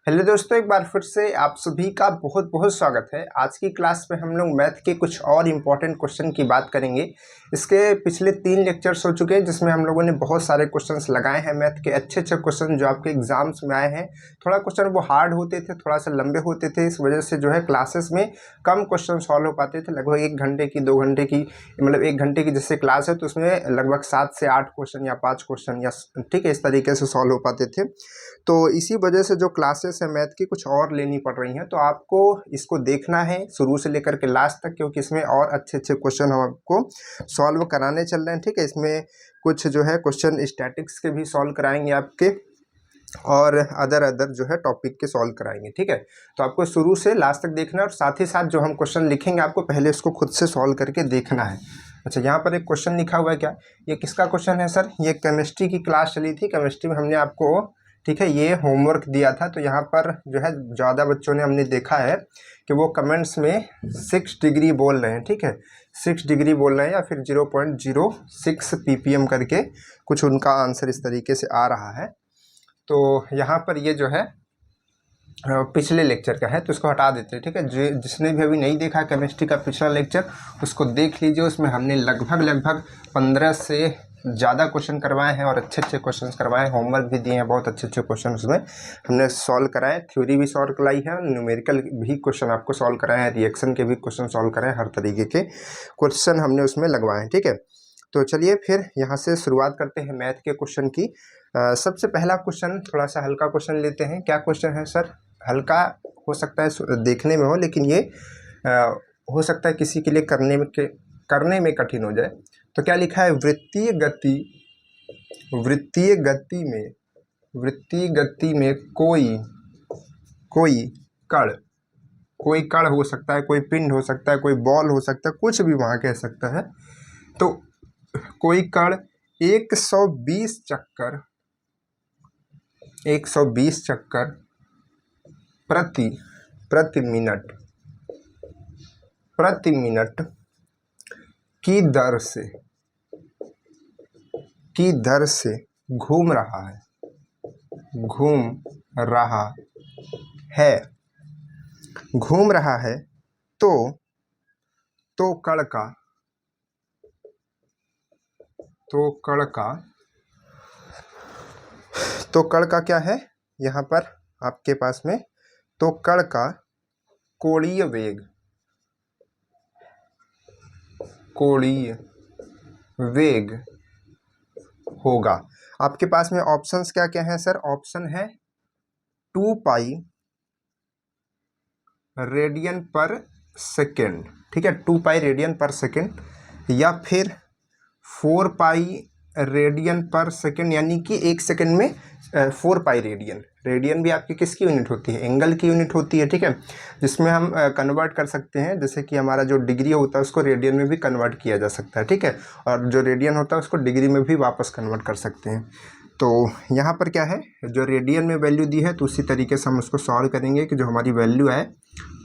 Hello दोस्तों, एक बार फिर से आप सभी का बहुत बहुत स्वागत है। आज की क्लास में हम लोग मैथ के कुछ और इम्पोर्टेंट क्वेश्चन की बात करेंगे। इसके पिछले 3 लेक्चर्स हो चुके हैं जिसमें हम लोगों ने बहुत सारे क्वेश्चंस लगाए हैं, मैथ के अच्छे अच्छे क्वेश्चन जो आपके एग्जाम्स में आए हैं। थोड़ा क्वेश्चन वो हार्ड होते थे, थोड़ा सा लंबे होते थे, इस वजह से जो है क्लासेस में कम क्वेश्चन सॉल्व हो पाते थे। लगभग 1 घंटे की 2 घंटे की, मतलब 1 घंटे की जैसे क्लास है तो उसमें लगभग 7 से 8 क्वेश्चन या 5 क्वेश्चन या ठीक है इस तरीके से सॉल्व हो पाते थे। तो इसी वजह से जो क्लासेस है मैथ की कुछ और लेनी पड़ रही हैं, तो आपको इसको देखना है शुरू से लेकर के लास्ट तक, क्योंकि इसमें और अच्छे अच्छे क्वेश्चन हम आपको सॉल्व कराने चल रहे हैं। ठीक है, इसमें कुछ जो है क्वेश्चन स्टैटिक्स के भी सॉल्व कराएंगे आपके, और अदर जो है टॉपिक के सॉल्व कराएंगे। ठीक है, तो आपको शुरू से लास्ट तक देखना है, और साथ ही साथ जो हम क्वेश्चन लिखेंगे आपको पहले उसको खुद से सॉल्व करके देखना है। अच्छा, यहाँ पर एक क्वेश्चन लिखा हुआ है, क्या ये किसका क्वेश्चन है सर? ये केमिस्ट्री की क्लास चली थी, केमिस्ट्री में हमने आपको ठीक है ये होमवर्क दिया था। तो यहाँ पर जो है ज़्यादा बच्चों ने हमने देखा है कि वो कमेंट्स में 6 डिग्री बोल रहे हैं। ठीक है, 6 डिग्री बोल रहे हैं या फिर 0.06 ppm करके कुछ उनका आंसर इस तरीके से आ रहा है। तो यहाँ पर ये जो है पिछले लेक्चर का है, तो इसको हटा देते हैं। ठीक है, जिसने भी अभी नहीं देखा केमिस्ट्री का पिछला लेक्चर उसको देख लीजिए। उसमें हमने लगभग 15 से ज़्यादा क्वेश्चन करवाए हैं और अच्छे अच्छे क्वेश्चन करवाए हैं, होमवर्क भी दिए हैं, बहुत अच्छे अच्छे क्वेश्चन उसमें हमने सॉल्व कराए। थ्योरी भी सॉल्व कराई है, न्यूमेरिकल भी क्वेश्चन आपको सॉल्व कराए हैं, रिएक्शन के भी क्वेश्चन सॉल्व कराए हैं, हर तरीके के क्वेश्चन हमने उसमें लगवाए हैं। ठीक है, तो चलिए फिर यहाँ से शुरुआत करते हैं मैथ के क्वेश्चन की। सबसे पहला क्वेश्चन थोड़ा सा हल्का क्वेश्चन लेते हैं। क्या क्वेश्चन है सर? हल्का हो सकता है देखने में हो, लेकिन ये हो सकता है किसी के लिए करने में कठिन हो जाए। तो क्या लिखा है? वृत्तीय गति में कोई कण हो सकता है, कोई पिंड हो सकता है, कोई बॉल हो सकता है, कुछ भी वहाँ कह सकता है। तो कोई कण 120 चक्कर प्रति मिनट की दर से घूम रहा है तो कण का क्या है यहाँ पर आपके पास में? तो कण का कोणीय वेग होगा। आपके पास में ऑप्शंस क्या क्या हैं सर? ऑप्शन है 2 पाई रेडियन पर सेकेंड, ठीक है, 2 पाई रेडियन पर सेकेंड, या फिर 4 पाई रेडियन पर सेकेंड, यानी कि 1 सेकेंड में 4 पाई रेडियन भी आपकी किसकी यूनिट होती है? एंगल की यूनिट होती है। ठीक है, जिसमें हम कन्वर्ट कर सकते हैं, जैसे कि हमारा जो डिग्री होता है उसको रेडियन में भी कन्वर्ट किया जा सकता है। ठीक है, और जो रेडियन होता है उसको डिग्री में भी वापस कन्वर्ट कर सकते हैं। तो यहाँ पर क्या है, जो रेडियन में वैल्यू दी है तो उसी तरीके से हम उसको सॉल्व करेंगे कि जो हमारी वैल्यू है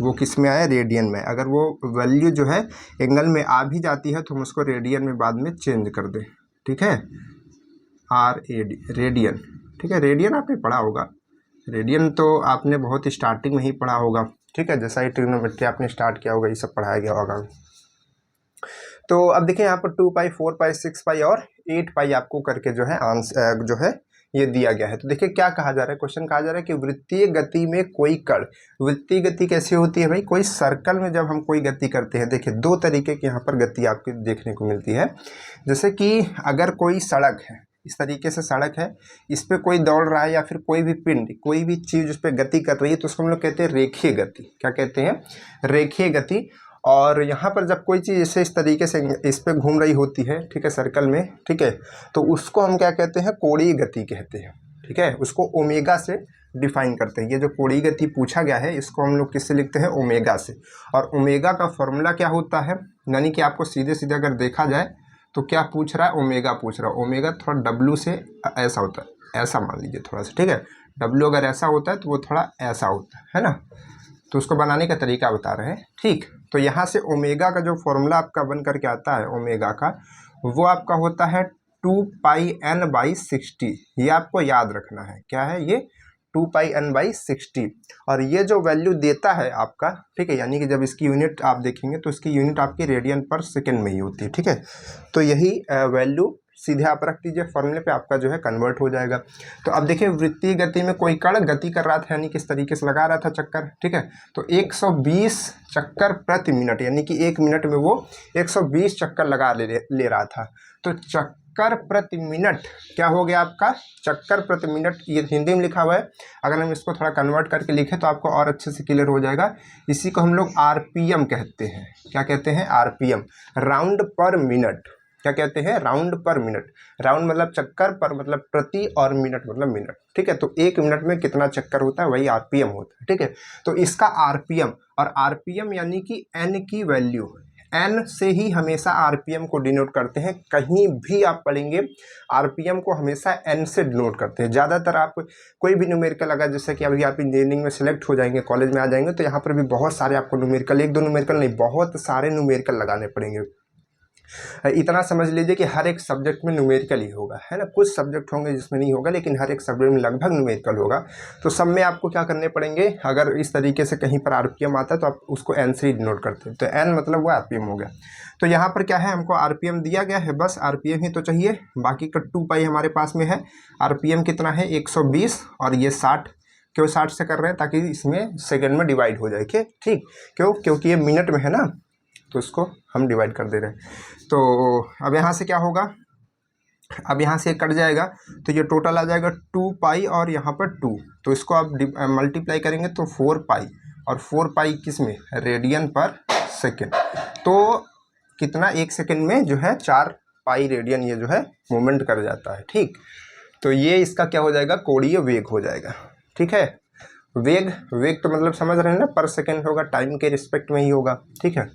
वो किस में आए? रेडियन में। अगर वो वैल्यू जो है एंगल में आ भी जाती है तो हम उसको रेडियन में बाद में चेंज कर दें। ठीक है, RAD रेडियन। ठीक है, रेडियन आपने पढ़ा होगा, रेडियन तो आपने बहुत स्टार्टिंग में ही पढ़ा होगा। ठीक है, जैसा ही ट्रिग्नोमेट्री आपने स्टार्ट किया होगा ये सब पढ़ाया गया होगा। तो अब देखिए यहाँ पर 2 पाई 4 पाई 6 पाई और 8 पाई आपको करके जो है आंसर जो है ये दिया गया है। तो देखिए क्या कहा जा रहा है, क्वेश्चन कहा जा रहा है कि वृत्तीय गति में कोई कण, वृत्तीय गति कैसी होती है भाई? कोई सर्कल में जब हम कोई गति करते हैं, देखिए 2 तरीके की यहाँ पर गति आपको देखने को मिलती है। जैसे कि अगर कोई सड़क है, इस तरीके से सड़क है, इस पर कोई दौड़ रहा है, या फिर कोई भी पिंड, कोई भी चीज़ उस पर गति कर रही है, तो उसको हम लोग कहते हैं रेखीय गति। क्या कहते हैं? रेखीय गति। और यहाँ पर जब कोई चीज़ इसे इस तरीके से इस पर घूम रही होती है, ठीक है, सर्कल में, ठीक है, तो उसको हम क्या कहते हैं? कोणीय गति कहते हैं। ठीक है, उसको ओमेगा से डिफाइन करते हैं। ये जो कोणीय गति पूछा गया है इसको हम लोग किससे लिखते हैं? ओमेगा से। और ओमेगा का फॉर्मूला क्या होता है? यानी कि आपको सीधे सीधे अगर देखा जाए तो क्या पूछ रहा है? ओमेगा पूछ रहा है। ओमेगा थोड़ा W से ऐसा होता है, ऐसा मान लीजिए थोड़ा सा। ठीक है, W अगर ऐसा होता है तो वो थोड़ा ऐसा होता है ना, तो उसको बनाने का तरीका बता रहे हैं। ठीक, तो यहाँ से ओमेगा का जो फॉर्मूला आपका बन करके आता है ओमेगा का, वो आपका होता है 2 पाई N/60। ये आपको याद रखना है। क्या है ये? 2πn/60। और ये जो वैल्यू देता है आपका, ठीक है, यानी कि जब इसकी यूनिट आप देखेंगे तो इसकी यूनिट आपकी रेडियन पर सेकेंड में ही होती है, ठीक है। तो यही वैल्यू सीधे आप रख दीजिए फॉर्मूले पे, आपका जो है कन्वर्ट हो जाएगा। तो अब देखिए वृत्तीय गति में कोई कण गति कर रहा था, यानी किस तरीके से लगा रहा था चक्कर, ठीक है। तो 120 चक्कर प्रति मिनट, यानी कि 1 मिनट में वो 120 चक्कर लगा ले रहा था। तो चक्कर प्रति मिनट क्या हो गया आपका, चक्कर प्रति मिनट, ये हिंदी में लिखा हुआ है, अगर हम इसको थोड़ा कन्वर्ट करके लिखें तो आपको और अच्छे से क्लियर हो जाएगा। इसी को हम लोग आरपीएम कहते हैं। क्या कहते हैं, आरपीएम, राउंड पर मिनट। क्या कहते हैं, राउंड पर मिनट। राउंड मतलब चक्कर, पर मतलब प्रति, और मिनट मतलब मिनट, ठीक है। तो 1 मिनट में कितना चक्कर होता है, वही आरपीएम होता है, ठीक है। तो इसका आरपीएम, और आरपीएम यानी कि एन की वैल्यू, एन से ही हमेशा आरपीएम को डिनोट करते हैं। कहीं भी आप पढ़ेंगे आरपीएम को हमेशा एन से डिनोट करते हैं। ज़्यादातर आप कोई भी न्यूमेरिकल, अगर जैसे कि अभी आप इंजीनियरिंग में सिलेक्ट हो जाएंगे, कॉलेज में आ जाएंगे, तो यहाँ पर भी बहुत सारे आपको न्यूमेरिकल, 1-2 न्यूमेरिकल नहीं, बहुत सारे न्यूमेरिकल लगाने पड़ेंगे। इतना समझ लीजिए कि हर एक सब्जेक्ट में न्यूमेरिकल ही होगा, है ना। कुछ सब्जेक्ट होंगे जिसमें नहीं होगा, लेकिन हर एक सब्जेक्ट में लगभग न्यूमेरिकल होगा। तो सब में आपको क्या करने पड़ेंगे, अगर इस तरीके से कहीं पर आरपीएम आता है तो आप उसको एन से ही डिनोट करते हैं। तो एन मतलब वो आरपीएम हो गया। तो यहाँ पर क्या है, हमको आरपीएम दिया गया है, बस आरपीएम ही तो चाहिए, बाकी का 2π हमारे पास में है। आरपीएम कितना है, 120, और ये 60। क्यों 60 से कर रहे हैं, ताकि इसमें सेकेंड में डिवाइड हो जाए, ठीक। क्योंकि ये मिनट में है ना, तो इसको हम डिवाइड कर दे रहे हैं। तो अब यहाँ से क्या होगा, अब यहाँ से कट जाएगा, तो ये टोटल आ जाएगा 2π, और यहाँ पर 2, तो इसको आप मल्टीप्लाई करेंगे तो 4π, और 4π किस में, रेडियन पर सेकेंड। तो कितना, 1 सेकेंड में जो है 4π रेडियन ये जो है मूवमेंट कर जाता है, ठीक। तो ये इसका क्या हो जाएगा, कोणीय वेग हो जाएगा, ठीक है। वेग तो मतलब समझ रहे हैं ना, पर सेकेंड होगा, टाइम के रिस्पेक्ट में ही होगा, ठीक है।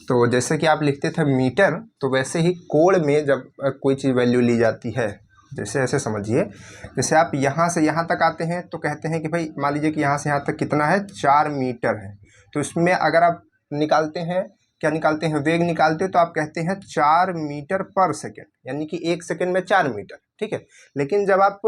तो जैसे कि आप लिखते थे मीटर, तो वैसे ही कोण में जब कोई चीज़ वैल्यू ली जाती है, जैसे ऐसे समझिए, जैसे आप यहाँ से यहाँ तक आते हैं तो कहते हैं कि भाई मान लीजिए कि यहाँ से यहाँ तक कितना है, 4 मीटर है। तो इसमें अगर आप निकालते हैं, क्या निकालते हैं, वेग निकालते हैं, तो आप कहते हैं 4 मीटर पर सेकेंड, यानी कि 1 सेकेंड में 4 मीटर, ठीक है। लेकिन जब आप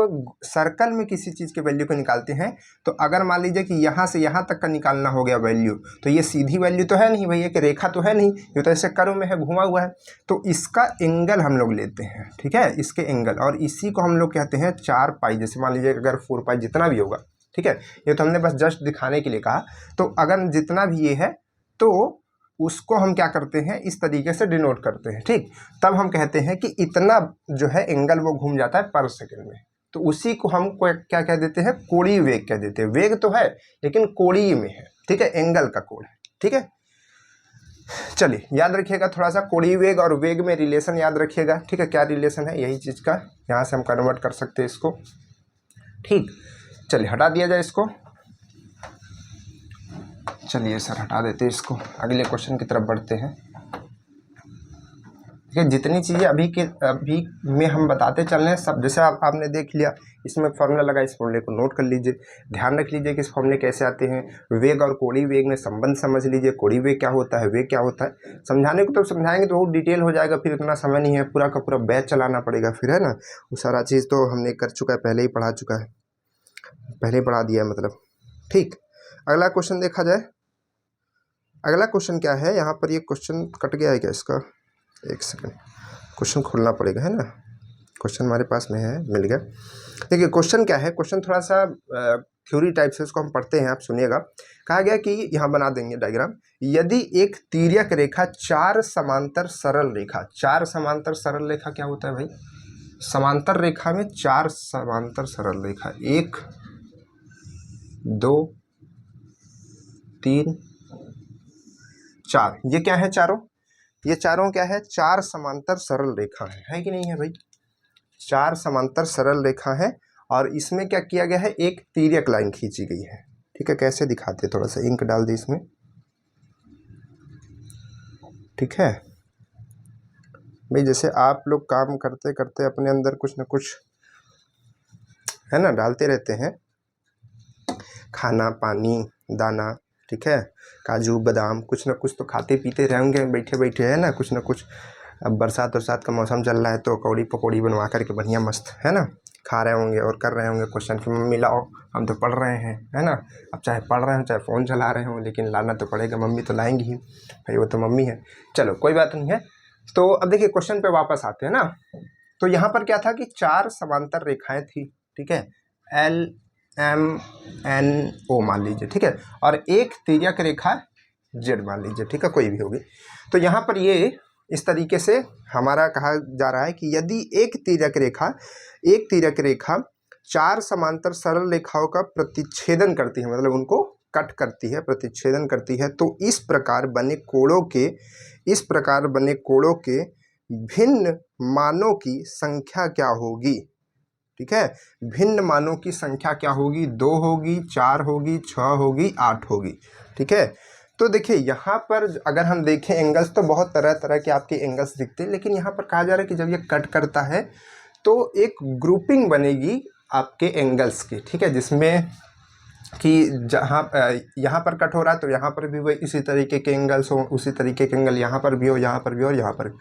सर्कल में किसी चीज़ के वैल्यू को निकालते हैं, तो अगर मान लीजिए कि यहाँ से यहाँ तक का निकालना हो गया वैल्यू, तो ये सीधी वैल्यू तो है नहीं भैया, कि रेखा तो है नहीं, ये तो ऐसे कर्व में है, घुमा हुआ है। तो इसका एंगल हम लोग लेते हैं, ठीक है, इसके एंगल, और इसी को हम लोग कहते हैं 4π। जैसे मान लीजिए अगर 4π जितना भी होगा, ठीक है, ये तो हमने बस जस्ट दिखाने के लिए कहा। तो अगर जितना भी ये है, तो उसको हम क्या करते हैं, इस तरीके से डिनोट करते हैं, ठीक। तब हम कहते हैं कि इतना जो है एंगल वो घूम जाता है पर सेकेंड में। तो उसी को हम क्या कह देते हैं, कोणीय वेग कह देते हैं। वेग तो है लेकिन कोणीय में है, ठीक है, एंगल का कोण है, ठीक है। चलिए याद रखिएगा थोड़ा सा, कोणीय वेग और वेग में रिलेशन याद रखिएगा, ठीक है। क्या रिलेशन है, यही चीज़ का, यहाँ से हम कन्वर्ट कर सकते हैं इसको, ठीक। चलिए हटा दिया जाए इसको, चलिए सर हटा देते हैं इसको, अगले क्वेश्चन की तरफ बढ़ते हैं। ठीक है, जितनी चीज़ें अभी में हम बताते चल रहे हैं सब, जैसे आपने देख लिया, इसमें फॉर्मूला लगा, इस फॉर्मूले को नोट कर लीजिए, ध्यान रख लीजिए कि इस फॉर्मूले कैसे आते हैं। वेग और कोणीय वेग में संबंध समझ लीजिए, कोणीय वेग क्या होता है, वेग क्या होता है। समझाने को तो समझाएंगे तो बहुत डिटेल हो जाएगा, फिर इतना समय नहीं है, पूरा का पूरा बैच चलाना पड़ेगा फिर, है ना। वो सारा चीज़ तो हमने कर चुका है, पहले ही पढ़ा चुका है, पहले ही पढ़ा दिया है मतलब, ठीक। अगला क्वेश्चन देखा जाए। अगला क्वेश्चन क्या है, यहाँ पर ये क्वेश्चन कट गया है क्या इसका, 1 सेकंड, क्वेश्चन खोलना पड़ेगा, है ना। क्वेश्चन हमारे पास में है, मिल गया। देखिए क्वेश्चन क्या है, क्वेश्चन थोड़ा सा थ्योरी टाइप से, इसको हम पढ़ते हैं, आप सुनिएगा। कहा गया कि यहाँ बना देंगे डायग्राम, यदि एक तिर्यक रेखा 4 समांतर सरल रेखा, 4 समांतर सरल रेखा क्या होता है भाई, समांतर रेखा में 4 समांतर सरल रेखा, 1 2 3 4, ये क्या है चारों, ये चारों क्या है, 4 समांतर सरल रेखा है कि नहीं है भाई, 4 समांतर सरल रेखा है। और इसमें क्या किया गया है, एक तिर्यक लाइन खींची गई है, ठीक है। कैसे दिखाते, थोड़ा सा इंक डाल दी इसमें, ठीक है भाई। जैसे आप लोग काम करते करते अपने अंदर कुछ ना कुछ है ना डालते रहते हैं, खाना पानी दाना, ठीक है, काजू बादाम, कुछ ना कुछ तो खाते पीते रहेंगे बैठे बैठे, है ना, कुछ ना कुछ। अब बरसात का मौसम चल रहा है तो कौड़ी पकौड़ी बनवा करके बढ़िया मस्त, है ना, खा रहे होंगे और कर रहे होंगे क्वेश्चन कि मम्मी लाओ, हम तो पढ़ रहे हैं, है ना। अब चाहे पढ़ रहे हो चाहे फ़ोन चला रहे हो, लेकिन लाना तो पड़ेगा, मम्मी तो लाएंगी ही भाई, वो तो मम्मी है। चलो कोई बात नहीं है। तो अब देखिए क्वेश्चन पे वापस आते हैं ना। तो यहाँ पर क्या था कि 4 समांतर रेखाएं थी, ठीक है, LMNO मान लीजिए, ठीक है, और एक तिर्यक रेखा Z मान लीजिए, ठीक है, कोई भी होगी। तो यहाँ पर ये इस तरीके से हमारा कहा जा रहा है कि यदि एक तिर्यक रेखा 4 समांतर सरल रेखाओं का प्रतिच्छेदन करती है, मतलब उनको कट करती है, प्रतिच्छेदन करती है, तो इस प्रकार बने कोणों के भिन्न मानों की संख्या क्या होगी, ठीक है। भिन्न मानों की संख्या क्या होगी, 2 होगी, 4 होगी, 6 होगी, 8 होगी, ठीक है। तो देखिए यहाँ पर अगर हम देखें एंगल्स, तो बहुत तरह तरह के आपके एंगल्स दिखते हैं, लेकिन यहाँ पर कहा जा रहा है कि जब ये कट करता है तो एक ग्रुपिंग बनेगी आपके एंगल्स की, ठीक है, जिसमें कि जहाँ यहाँ पर कट हो रहा है तो यहाँ पर भी वही इसी तरीके के एंगल्स हो, उसी तरीके के एंगल यहाँ पर भी हो, यहाँ पर भी और यहाँ पर भी,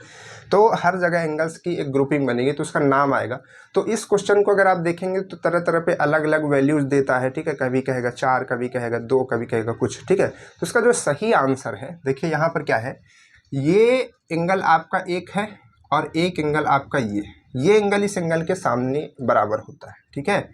तो हर जगह एंगल्स की एक ग्रुपिंग बनेगी, तो उसका नाम आएगा। तो इस क्वेश्चन को अगर आप देखेंगे तो तरह तरह पे अलग अलग वैल्यूज़ देता है, ठीक है, कभी कहेगा 4, कभी कहेगा 2, कभी कहेगा कुछ, ठीक है। तो इसका जो सही आंसर है, देखिए यहाँ पर क्या है, ये एंगल आपका एक है और एक एंगल आपका ये एंगल इस एंगल के सामने बराबर होता है, ठीक है,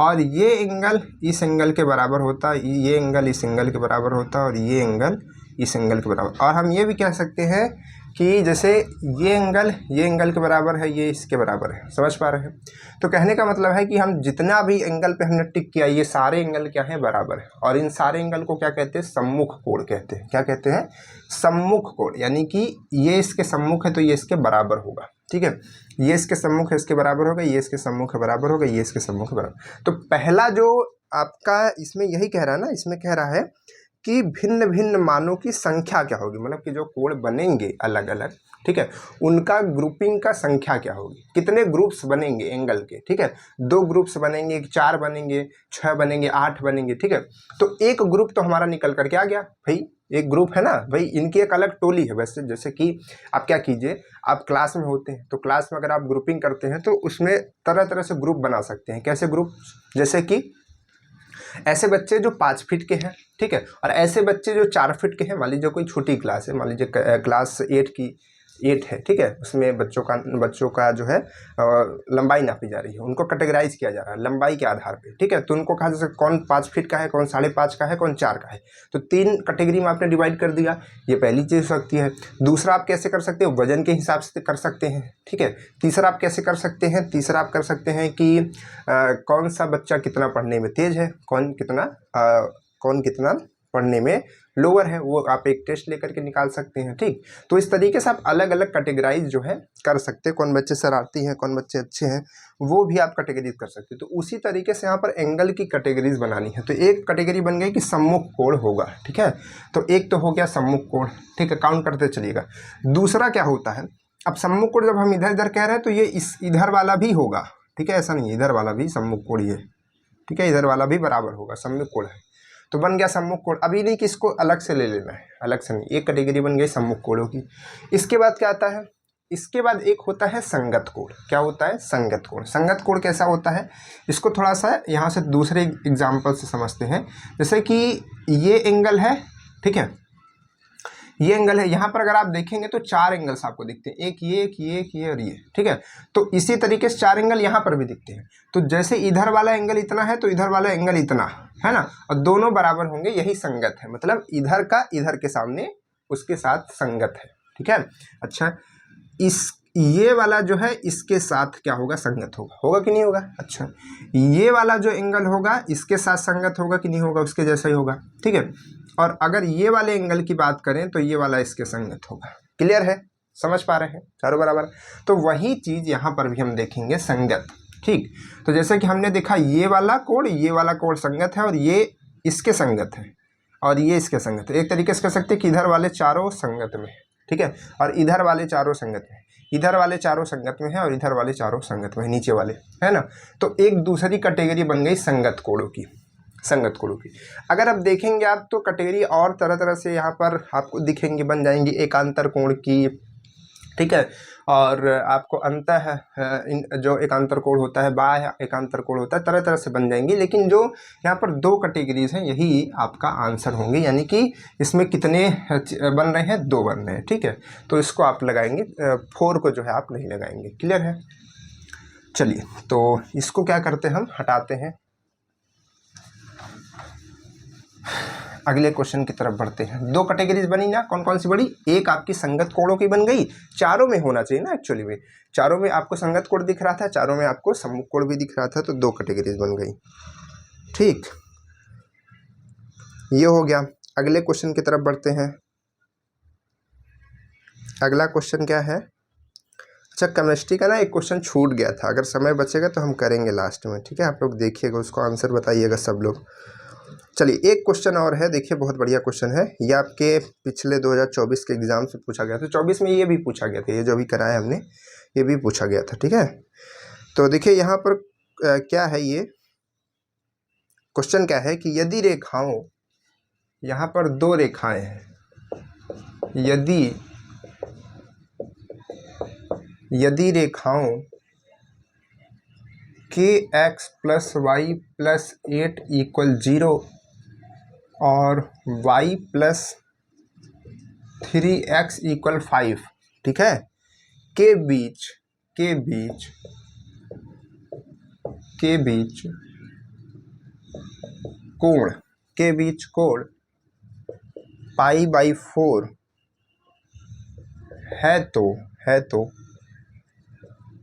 और ये एंगल इस एंगल के बराबर होता है, ये एंगल इस एंगल के बराबर होता है, और ये एंगल इस एंगल के बराबर। और हम ये भी कह सकते हैं कि जैसे ये एंगल के बराबर है, ये इसके बराबर है, समझ पा रहे हैं। तो कहने का मतलब है कि हम जितना भी एंगल पे हमने टिक किया, ये सारे एंगल क्या है, बराबर है, और इन सारे एंगल को क्या कहते हैं, सम्मुख कोण कहते हैं। क्या कहते हैं, सम्मुख कोण, यानी कि ये इसके सम्मुख है तो ये इसके बराबर होगा, ठीक है, ये इसके सम्मुख है इसके बराबर होगा, ये इसके सम्मुख है बराबर होगा, ये इसके सम्मुख है बराबर। तो पहला जो आपका इसमें यही कह रहा है ना, इसमें कह रहा है कि भिन्न भिन्न मानों की संख्या क्या होगी, मतलब कि जो कोण बनेंगे अलग अलग, ठीक है, उनका ग्रुपिंग का संख्या क्या होगी, कितने ग्रुप्स बनेंगे एंगल के, ठीक है, 2 ग्रुप्स बनेंगे, 4 बनेंगे, 6 बनेंगे, 8 बनेंगे, ठीक है। तो एक ग्रुप तो हमारा निकल करके आ गया भाई, एक ग्रुप है ना भाई, इनकी एक अलग टोली है। वैसे जैसे कि आप क्या कीजिए, आप क्लास में होते हैं तो क्लास में अगर आप ग्रुपिंग करते हैं तो उसमें तरह तरह से ग्रुप बना सकते हैं। कैसे ग्रुप, जैसे कि ऐसे बच्चे जो 5 फीट के हैं, ठीक है, और ऐसे बच्चे जो 4 फीट के हैं। मान लीजिए कोई छोटी क्लास है, मान लीजिए क्लास 8 है, ठीक है, उसमें बच्चों का जो है लंबाई नापी जा रही है, उनको कैटेगराइज किया जा रहा है लंबाई के आधार पे, ठीक है। तो उनको कहा जा सकता कौन 5 फीट का है, कौन 5.5 का है, कौन 4 का है। तो 3 कैटेगरी में आपने डिवाइड कर दिया, ये पहली चीज़ हो सकती है। दूसरा आप कैसे कर सकते हो, वजन के हिसाब से कर सकते हैं, ठीक है। तीसरा आप कैसे कर सकते हैं, तीसरा आप कर सकते हैं कि कौन सा बच्चा कितना पढ़ने में तेज है, कौन कितना पढ़ने में लोअर है, वो आप एक टेस्ट लेकर के निकाल सकते हैं, ठीक। तो इस तरीके से आप अलग अलग कैटेगराइज जो है कर सकते हैं, कौन बच्चे शरारती हैं, कौन बच्चे अच्छे हैं, वो भी आप कैटेगरीज कर सकते हैं। तो उसी तरीके से यहाँ पर एंगल की कैटेगरीज बनानी है। तो एक कैटेगरी बन गई कि सम्मुख कोण होगा, ठीक है, तो एक तो हो गया सम्मुख कोण, ठीक है, काउंट करते चलिएगा। दूसरा क्या होता है, अब सम्मुख कोण जब हम इधर इधर कह रहे हैं तो ये इस इधर वाला भी होगा, ठीक है, ऐसा नहीं है, इधर वाला भी सम्मुख कोण ये, ठीक है, इधर वाला भी बराबर होगा, सम्मुख कोण है, तो बन गया सम्मुख कोण। अभी नहीं कि इसको अलग से ले लेना है, अलग से नहीं, एक कैटेगरी बन गई सम्मुख कोणों की। इसके बाद क्या आता है, इसके बाद एक होता है संगत कोण। क्या होता है, संगत कोण। संगत कोण कैसा होता है, इसको थोड़ा सा यहाँ से दूसरे एग्जाम्पल से समझते हैं। जैसे कि ये एंगल है, ठीक है, ये एंगल है, यहाँ पर अगर आप देखेंगे तो 4 एंगल्स आपको दिखते हैं, एक ये और ये, ठीक है। तो इसी तरीके से 4 एंगल यहाँ पर भी दिखते हैं। तो जैसे इधर वाला एंगल इतना है तो इधर वाला एंगल इतना है ना, और दोनों बराबर होंगे, यही संगत है, मतलब इधर का इधर के सामने उसके साथ संगत है, ठीक है। अच्छा, ये वाला जो है इसके साथ क्या होगा, संगत होगा कि नहीं होगा। अच्छा, ये वाला जो एंगल होगा इसके साथ संगत होगा कि नहीं होगा, उसके जैसा ही होगा, ठीक है। और अगर ये वाले एंगल की बात करें तो ये वाला इसके संगत होगा। क्लियर है, समझ पा रहे हैं, चारों बराबर। तो वही चीज़ यहाँ पर भी हम देखेंगे, संगत, ठीक। तो जैसे कि हमने देखा ये वाला कोण संगत है, और ये इसके संगत है, और ये इसके संगत है। एक तरीके से कह सकते हैं कि इधर वाले चारों संगत में, ठीक है, और इधर वाले चारों संगत में, इधर वाले चारों संगत में है, और इधर वाले चारों संगत में है, नीचे वाले, है ना। तो एक दूसरी कैटेगरी बन गई संगत कोणों की, संगत कोणों की। अगर आप देखेंगे आप तो कैटेगरी और तरह तरह से यहाँ पर आपको दिखेंगी, बन जाएंगी एकांतर कोण की, ठीक है, और आपको अंतः जो एकांतर कोण होता है, बाह्य एकांतर कोण होता है, तरह तरह से बन जाएंगी। लेकिन जो यहाँ पर दो कैटेगरीज हैं यही आपका आंसर होंगे, यानी कि इसमें कितने बन रहे हैं, 2 बन रहे हैं। ठीक है, तो इसको आप लगाएंगे, 4 को जो है आप नहीं लगाएंगे। क्लियर है? चलिए, तो इसको क्या करते हैं, हम हटाते हैं, अगले क्वेश्चन की तरफ बढ़ते हैं। 2 कैटेगरीज बनी ना, कौन कौन सी बड़ी? एक आपकी संगत कोणों की बन गई, चारों में होना चाहिए ना एक्चुअली में, चारों में आपको संगत कोण दिख रहा था, चारों में आपको सम्मुख कोण भी दिख रहा था, तो 2 कैटेगरीज बन गई। ठीक, ये हो गया। अगले क्वेश्चन की तरफ बढ़ते हैं। अगला क्वेश्चन क्या है? अच्छा, केमिस्ट्री का ना एक क्वेश्चन छूट गया था, अगर समय बचेगा तो हम करेंगे लास्ट में। ठीक है, आप लोग देखिएगा, उसको आंसर बताइएगा सब लोग। चलिए, एक क्वेश्चन और है, देखिए बहुत बढ़िया क्वेश्चन है। ये आपके पिछले 2024 के एग्जाम से पूछा गया था, 24 में ये भी पूछा गया था, ये जो भी कराया हमने ये भी पूछा गया था। ठीक है, तो देखिए यहाँ पर क्या है, ये क्वेश्चन क्या है कि यदि रेखाओं, यहाँ पर 2 रेखाएं हैं, यदि रेखाओं के x + y + 8 = 0 और y + 3x = 5, ठीक है, के बीच कोण π/4 है तो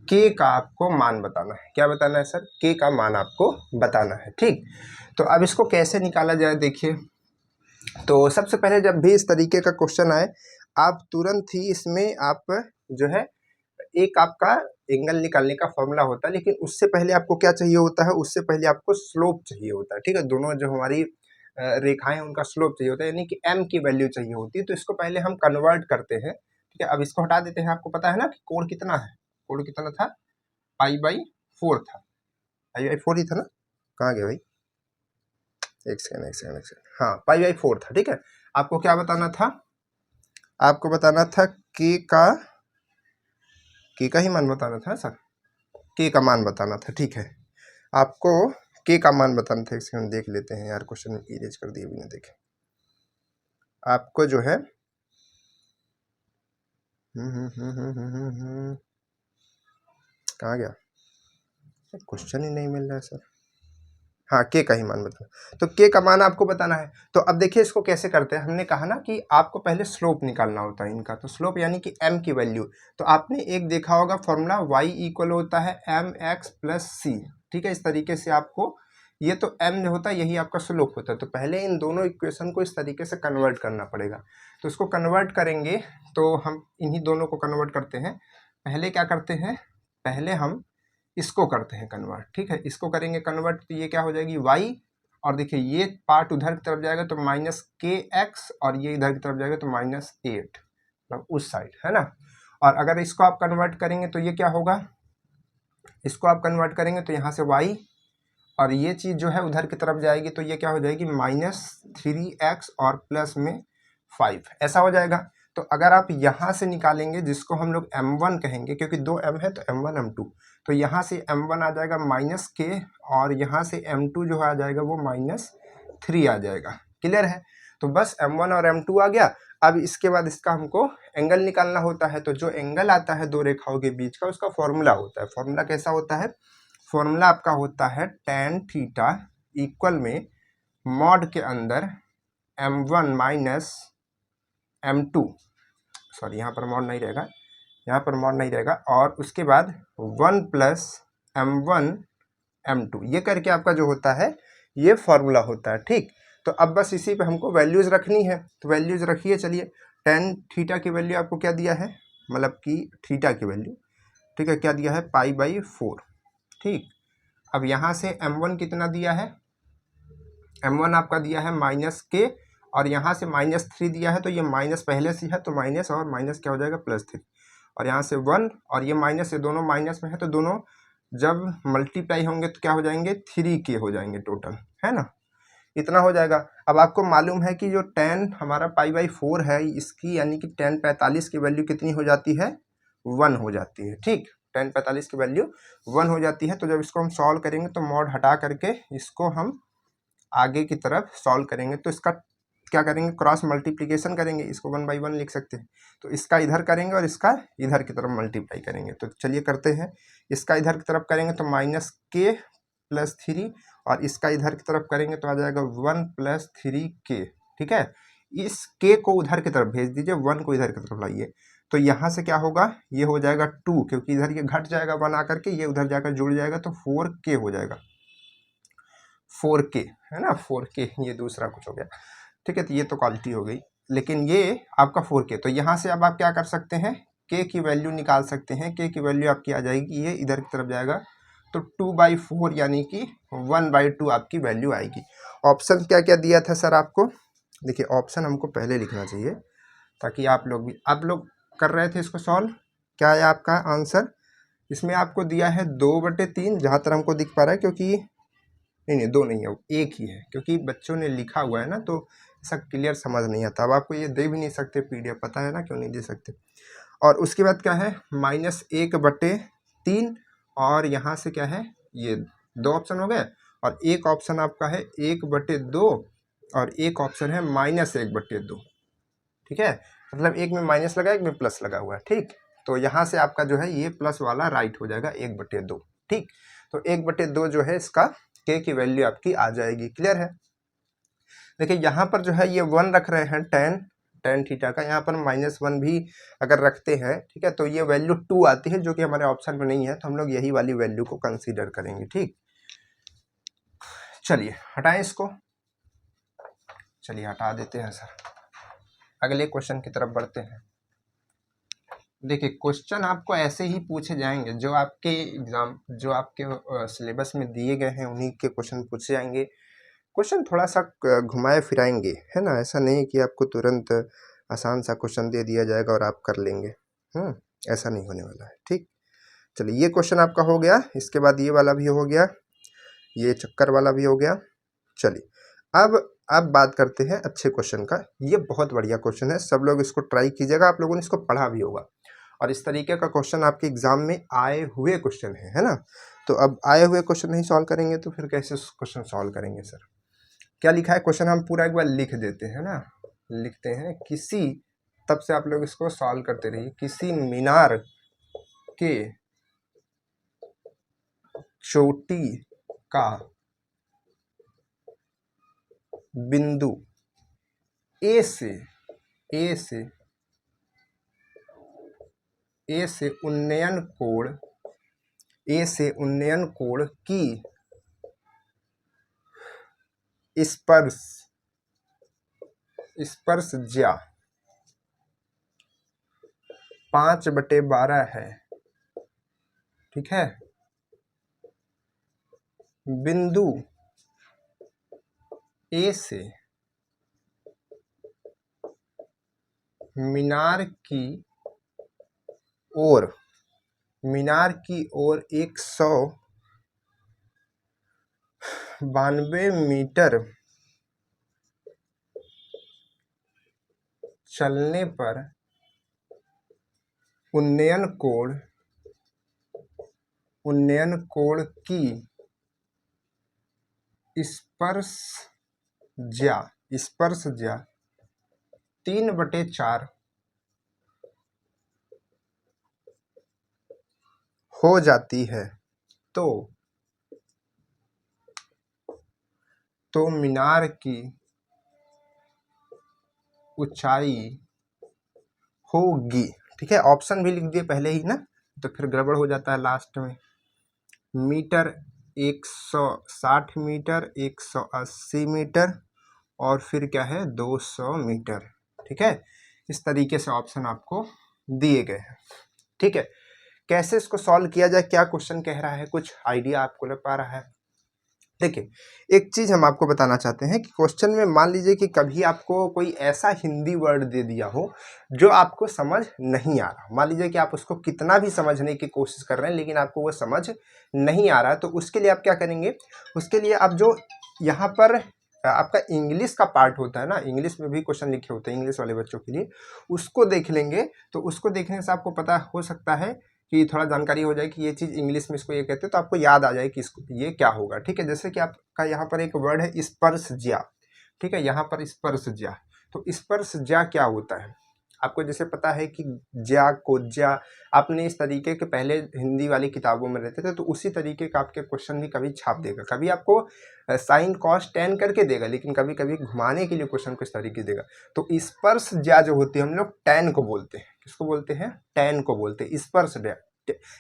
के का आपको मान बताना है। क्या बताना है सर? के का मान आपको बताना है। ठीक, तो अब इसको कैसे निकाला जाए, देखिए। तो सबसे पहले जब भी इस तरीके का क्वेश्चन आए, आप तुरंत ही इसमें आप जो है, एक आपका एंगल निकालने का फॉर्मूला होता है, लेकिन उससे पहले आपको क्या चाहिए होता है? उससे पहले आपको स्लोप चाहिए होता है। ठीक है, दोनों जो हमारी रेखाएं हैं उनका स्लोप चाहिए होता है, यानी कि m की वैल्यू चाहिए होती है। तो इसको पहले हम कन्वर्ट करते हैं। ठीक है, अब इसको हटा देते हैं। आपको पता है ना कि कोण कितना है? कोण कितना था? π/4 था, π/4 ही था ना? कहाँ गया भाई? एक सेकंड। हाँ, π/4 था। ठीक है, आपको क्या बताना था? आपको बताना था के का ही मान बताना था सर, के का मान बताना था। ठीक है, आपको के का मान बताना था। एक सेकंड देख लेते हैं यार, क्वेश्चन इरेज कर दिए बिना देखे। आपको जो है कहाँ गया? क्वेश्चन ही नहीं मिल रहा है सर। हाँ, के का ही मान बताना, तो के का मान आपको बताना है। तो अब देखिए इसको कैसे करते हैं। हमने कहा ना कि आपको पहले स्लोप निकालना होता है इनका, तो स्लोप यानी कि m की वैल्यू। तो आपने एक देखा होगा फॉर्मूला, y = होता है mx + c। ठीक है, इस तरीके से आपको, ये तो m जो होता है यही आपका स्लोप होता है। तो पहले इन दोनों इक्वेशन को इस तरीके से कन्वर्ट करना पड़ेगा। तो इसको कन्वर्ट करेंगे, तो हम इन्हीं दोनों को कन्वर्ट करते हैं। पहले क्या करते हैं? पहले हम इसको करते हैं कन्वर्ट। ठीक है, इसको करेंगे कन्वर्ट, तो ये क्या हो जाएगी y, और देखिए ये पार्ट उधर की तरफ जाएगा तो -kx, और ये इधर की तरफ जाएगा तो -8, मतलब उस साइड, है ना। और अगर इसको आप कन्वर्ट करेंगे तो ये क्या होगा? इसको आप कन्वर्ट करेंगे तो यहाँ से y, और ये चीज़ जो है उधर की तरफ जाएगी तो ये क्या हो जाएगी? -3x और प्लस में 5, ऐसा हो जाएगा। तो अगर आप यहाँ से निकालेंगे, जिसको हम लोग m1 कहेंगे, क्योंकि 2 m है तो m1 m2, तो यहाँ से m1 आ जाएगा -k, और यहाँ से m2 जो आ जाएगा वो -3 आ जाएगा। क्लियर है? तो बस m1 और m2 आ गया। अब इसके बाद इसका हमको एंगल निकालना होता है। तो जो एंगल आता है 2 रेखाओं के बीच का, उसका फॉर्मूला होता है। फॉर्मूला कैसा होता है? फॉर्मूला आपका होता है tan थीटा इक्वल में मॉड के अंदर m1 - m2, सॉरी यहाँ पर मॉड नहीं रहेगा, यहाँ पर मॉड नहीं रहेगा, और उसके बाद 1 + m1 m2, ये करके आपका जो होता है ये फॉर्मूला होता है। ठीक, तो अब बस इसी पे हमको वैल्यूज रखनी है, तो वैल्यूज रखिए। चलिए, tan थीटा की वैल्यू आपको क्या दिया है, मतलब कि थीटा की वैल्यू, ठीक है, क्या दिया है? π/4। ठीक, अब यहाँ से m1 कितना दिया है? m1 आपका दिया है -k, और यहाँ से -3 दिया है, तो ये माइनस पहले से है तो माइनस, और माइनस क्या हो जाएगा? +3, और यहाँ से 1, और ये माइनस, ये दोनों माइनस में है, तो दोनों जब मल्टीप्लाई होंगे तो क्या हो जाएंगे? 3k हो जाएंगे टोटल, है ना। इतना हो जाएगा। अब आपको मालूम है कि जो tan हमारा π/4 है, इसकी यानी कि tan 45 की वैल्यू कितनी हो जाती है? 1 हो जाती है। ठीक, tan 45 की वैल्यू 1 हो जाती है। तो जब इसको हम सॉल्व करेंगे तो मॉड हटा करके इसको हम आगे की तरफ सॉल्व करेंगे तो इसका क्या करेंगे, क्रॉस मल्टीप्लिकेशन करेंगे, इसको 1/1 लिख सकते हैं। तो इसका इधर करेंगे और इसका इधर की तरफ मल्टीप्लाई करेंगे। तो चलिए करते हैं। इसका इधर की तरफ करेंगे तो -k + 3 और इसका इधर की तरफ करेंगे तो आ जाएगा 1 + 3k। ठीक है, इस k को उधर की तरफ भेज दीजिए, 1 को इधर की तरफ लाइए। तो यहाँ से क्या होगा, ये हो जाएगा 2, क्योंकि इधर ये घट जाएगा 1 आकर के, ये उधर जाकर जुड़ जाएगा तो 4k हो जाएगा, 4k है ना, 4k। ये दूसरा कुछ हो गया। ठीक है, तो ये तो क्वालिटी हो गई, लेकिन ये आपका 4k। तो यहाँ से अब आप क्या कर सकते हैं, k की वैल्यू निकाल सकते हैं। k की वैल्यू आपकी आ जाएगी, ये इधर की तरफ जाएगा तो 2/4 यानी कि 1/2 आपकी वैल्यू आएगी। ऑप्शन क्या क्या दिया था सर आपको, देखिए ऑप्शन हमको पहले लिखना चाहिए ताकि आप लोग कर रहे थे इसको सॉल्व। क्या है आपका आंसर, इसमें आपको दिया है 2/3 जहाँ तक हमको दिख पा रहा है, क्योंकि नहीं 2 नहीं है, 1 ही है, क्योंकि बच्चों ने लिखा हुआ है ना तो ऐसा क्लियर समझ नहीं आता। अब आपको ये दे भी नहीं सकते PDF, पता है ना क्यों नहीं दे सकते। और उसके बाद क्या है, -1/3 और यहाँ से क्या है, ये 2 ऑप्शन हो गए और एक ऑप्शन आपका है 1/2 और एक ऑप्शन है -1/2। ठीक है, मतलब एक में माइनस लगा, एक में प्लस लगा हुआ है। ठीक, तो यहाँ से आपका जो है ये प्लस वाला राइट हो जाएगा 1/2। ठीक, तो 1/2 जो है इसका k की वैल्यू आपकी आ जाएगी। क्लियर है। देखिए यहाँ पर जो है ये 1 रख रहे हैं tan थीटा का, यहाँ पर -1 भी अगर रखते हैं, ठीक है, तो ये वैल्यू 2 आती है, जो कि हमारे ऑप्शन में नहीं है, तो हम लोग यही वाली वैल्यू को कंसीडर करेंगे। ठीक, चलिए हटाएं इसको, चलिए हटा देते हैं सर। अगले क्वेश्चन की तरफ बढ़ते हैं। देखिए क्वेश्चन आपको ऐसे ही पूछे जाएंगे, जो आपके एग्जाम, जो आपके सिलेबस में दिए गए हैं उन्हीं के क्वेश्चन पूछे जाएंगे। क्वेश्चन थोड़ा सा घुमाए फिराएंगे, है ना, ऐसा नहीं कि आपको तुरंत आसान सा क्वेश्चन दे दिया जाएगा और आप कर लेंगे। ऐसा नहीं होने वाला है। ठीक, चलिए ये क्वेश्चन आपका हो गया, इसके बाद ये वाला भी हो गया, ये चक्कर वाला भी हो गया। चलिए अब बात करते हैं अच्छे क्वेश्चन का। ये बहुत बढ़िया क्वेश्चन है, सब लोग इसको ट्राई कीजिएगा, आप लोगों ने इसको पढ़ा भी होगा और इस तरीके का क्वेश्चन आपके एग्जाम में आए हुए क्वेश्चन है ना। तो अब आए हुए क्वेश्चन नहीं सॉल्व करेंगे तो फिर कैसे क्वेश्चन सॉल्व करेंगे सर। क्या लिखा है क्वेश्चन, हम पूरा एक बार लिख देते हैं ना, लिखते हैं किसी, तब से आप लोग इसको सॉल्व करते रहिए। किसी मीनार के चोटी का बिंदु ए से उन्नयन कोण की स्पर्शज्या 5/12 है। ठीक है, बिंदु ए से मीनार की ओर 192 मीटर चलने पर उन्नयन कोण की स्पर्शज्या 3/4 हो जाती है। तो मीनार की ऊंचाई होगी। ठीक है, ऑप्शन भी लिख दिए पहले ही ना, तो फिर गड़बड़ हो जाता है लास्ट में। मीटर 160 मीटर, 180 मीटर और फिर क्या है 200 मीटर। ठीक है, इस तरीके से ऑप्शन आपको दिए गए हैं। ठीक है, कैसे इसको सॉल्व किया जाए, क्या क्वेश्चन कह रहा है, कुछ आइडिया आपको लग पा रहा है। देखिए एक चीज हम आपको बताना चाहते हैं कि क्वेश्चन में मान लीजिए कि कभी आपको कोई ऐसा हिंदी वर्ड दे दिया हो जो आपको समझ नहीं आ रहा, मान लीजिए कि आप उसको कितना भी समझने की कोशिश कर रहे हैं लेकिन आपको वो समझ नहीं आ रहा है, तो उसके लिए आप क्या करेंगे, उसके लिए आप जो यहाँ पर आपका इंग्लिश का पार्ट होता है ना, इंग्लिश में भी क्वेश्चन लिखे होते हैं इंग्लिश वाले बच्चों के लिए, उसको देख लेंगे तो उसको देखने से आपको पता हो सकता है कि थोड़ा जानकारी हो जाए कि ये चीज़ इंग्लिश में इसको ये कहते हैं, तो आपको याद आ जाए कि इसको ये क्या होगा। ठीक है, जैसे कि आपका यहाँ पर एक वर्ड है स्पर्शज्या। ठीक है, यहाँ पर स्पर्शज्या, तो स्पर्शज्या क्या होता है आपको जैसे पता है कि ज्या कोज्या, आपने इस तरीके के पहले हिंदी वाली किताबों में रहते थे, तो उसी तरीके का आपके क्वेश्चन भी कभी छाप देगा। कभी आपको साइन कॉस टेन करके देगा, लेकिन कभी कभी घुमाने के लिए क्वेश्चन को इस तरीके देगा। तो स्पर्श ज्या जो होती है हम लोग टैन को बोलते हैं। किसको बोलते हैं? टैन को बोलते हैं। स्पर्श ज्या,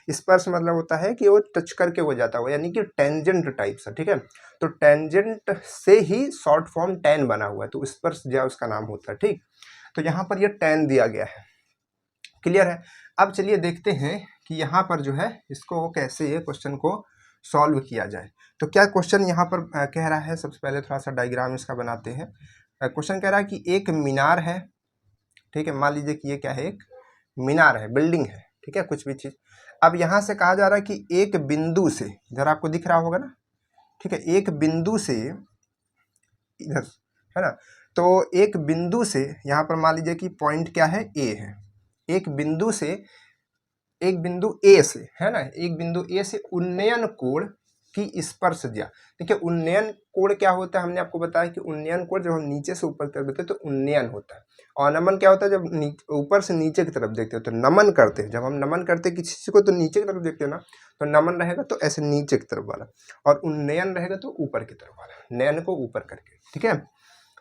स्पर्श मतलब होता है कि वो टच करके हो जाता है, यानी कि टेंजेंट टाइप से। ठीक है, तो टेंजेंट से ही शॉर्ट फॉर्म टैन बना हुआ है, तो स्पर्श ज्या उसका नाम होता है। ठीक, तो यहाँ पर ये टैन दिया गया है। क्लियर है? अब चलिए देखते हैं कि यहाँ पर जो है इसको कैसे ये क्वेश्चन को सॉल्व किया जाए। तो क्या क्वेश्चन यहाँ पर कह रहा है, सबसे पहले थोड़ा सा डायग्राम इसका बनाते हैं। क्वेश्चन कह रहा है कि एक मीनार है। ठीक है, मान लीजिए कि ये क्या है, एक मीनार है, बिल्डिंग है। ठीक है, कुछ भी चीज़। अब यहाँ से कहा जा रहा है कि एक बिंदु से, इधर आपको दिख रहा होगा ना, ठीक है, एक बिंदु से इधर है ना, तो एक बिंदु से यहाँ पर मान लीजिए कि पॉइंट क्या है, ए है। एक बिंदु से, एक बिंदु ए से, है ना, एक बिंदु ए से उन्नयन कोण की स्पर्शज्या। देखिए उन्नयन कोण क्या होता है, हमने आपको बताया कि उन्नयन कोण जब हम नीचे से ऊपर तरफ देखते हैं तो उन्नयन होता है, और नमन क्या होता है, जब ऊपर से नीचे की तरफ देखते हो तो नमन करते हैं। जब हम नमन करते हैं किसी चीज को तो नीचे की तरफ देखते हैं ना, तो नमन रहेगा तो ऐसे नीचे की तरफ वाला, और उन्नयन रहेगा तो ऊपर की तरफ वाला, नयन को ऊपर करके। ठीक है,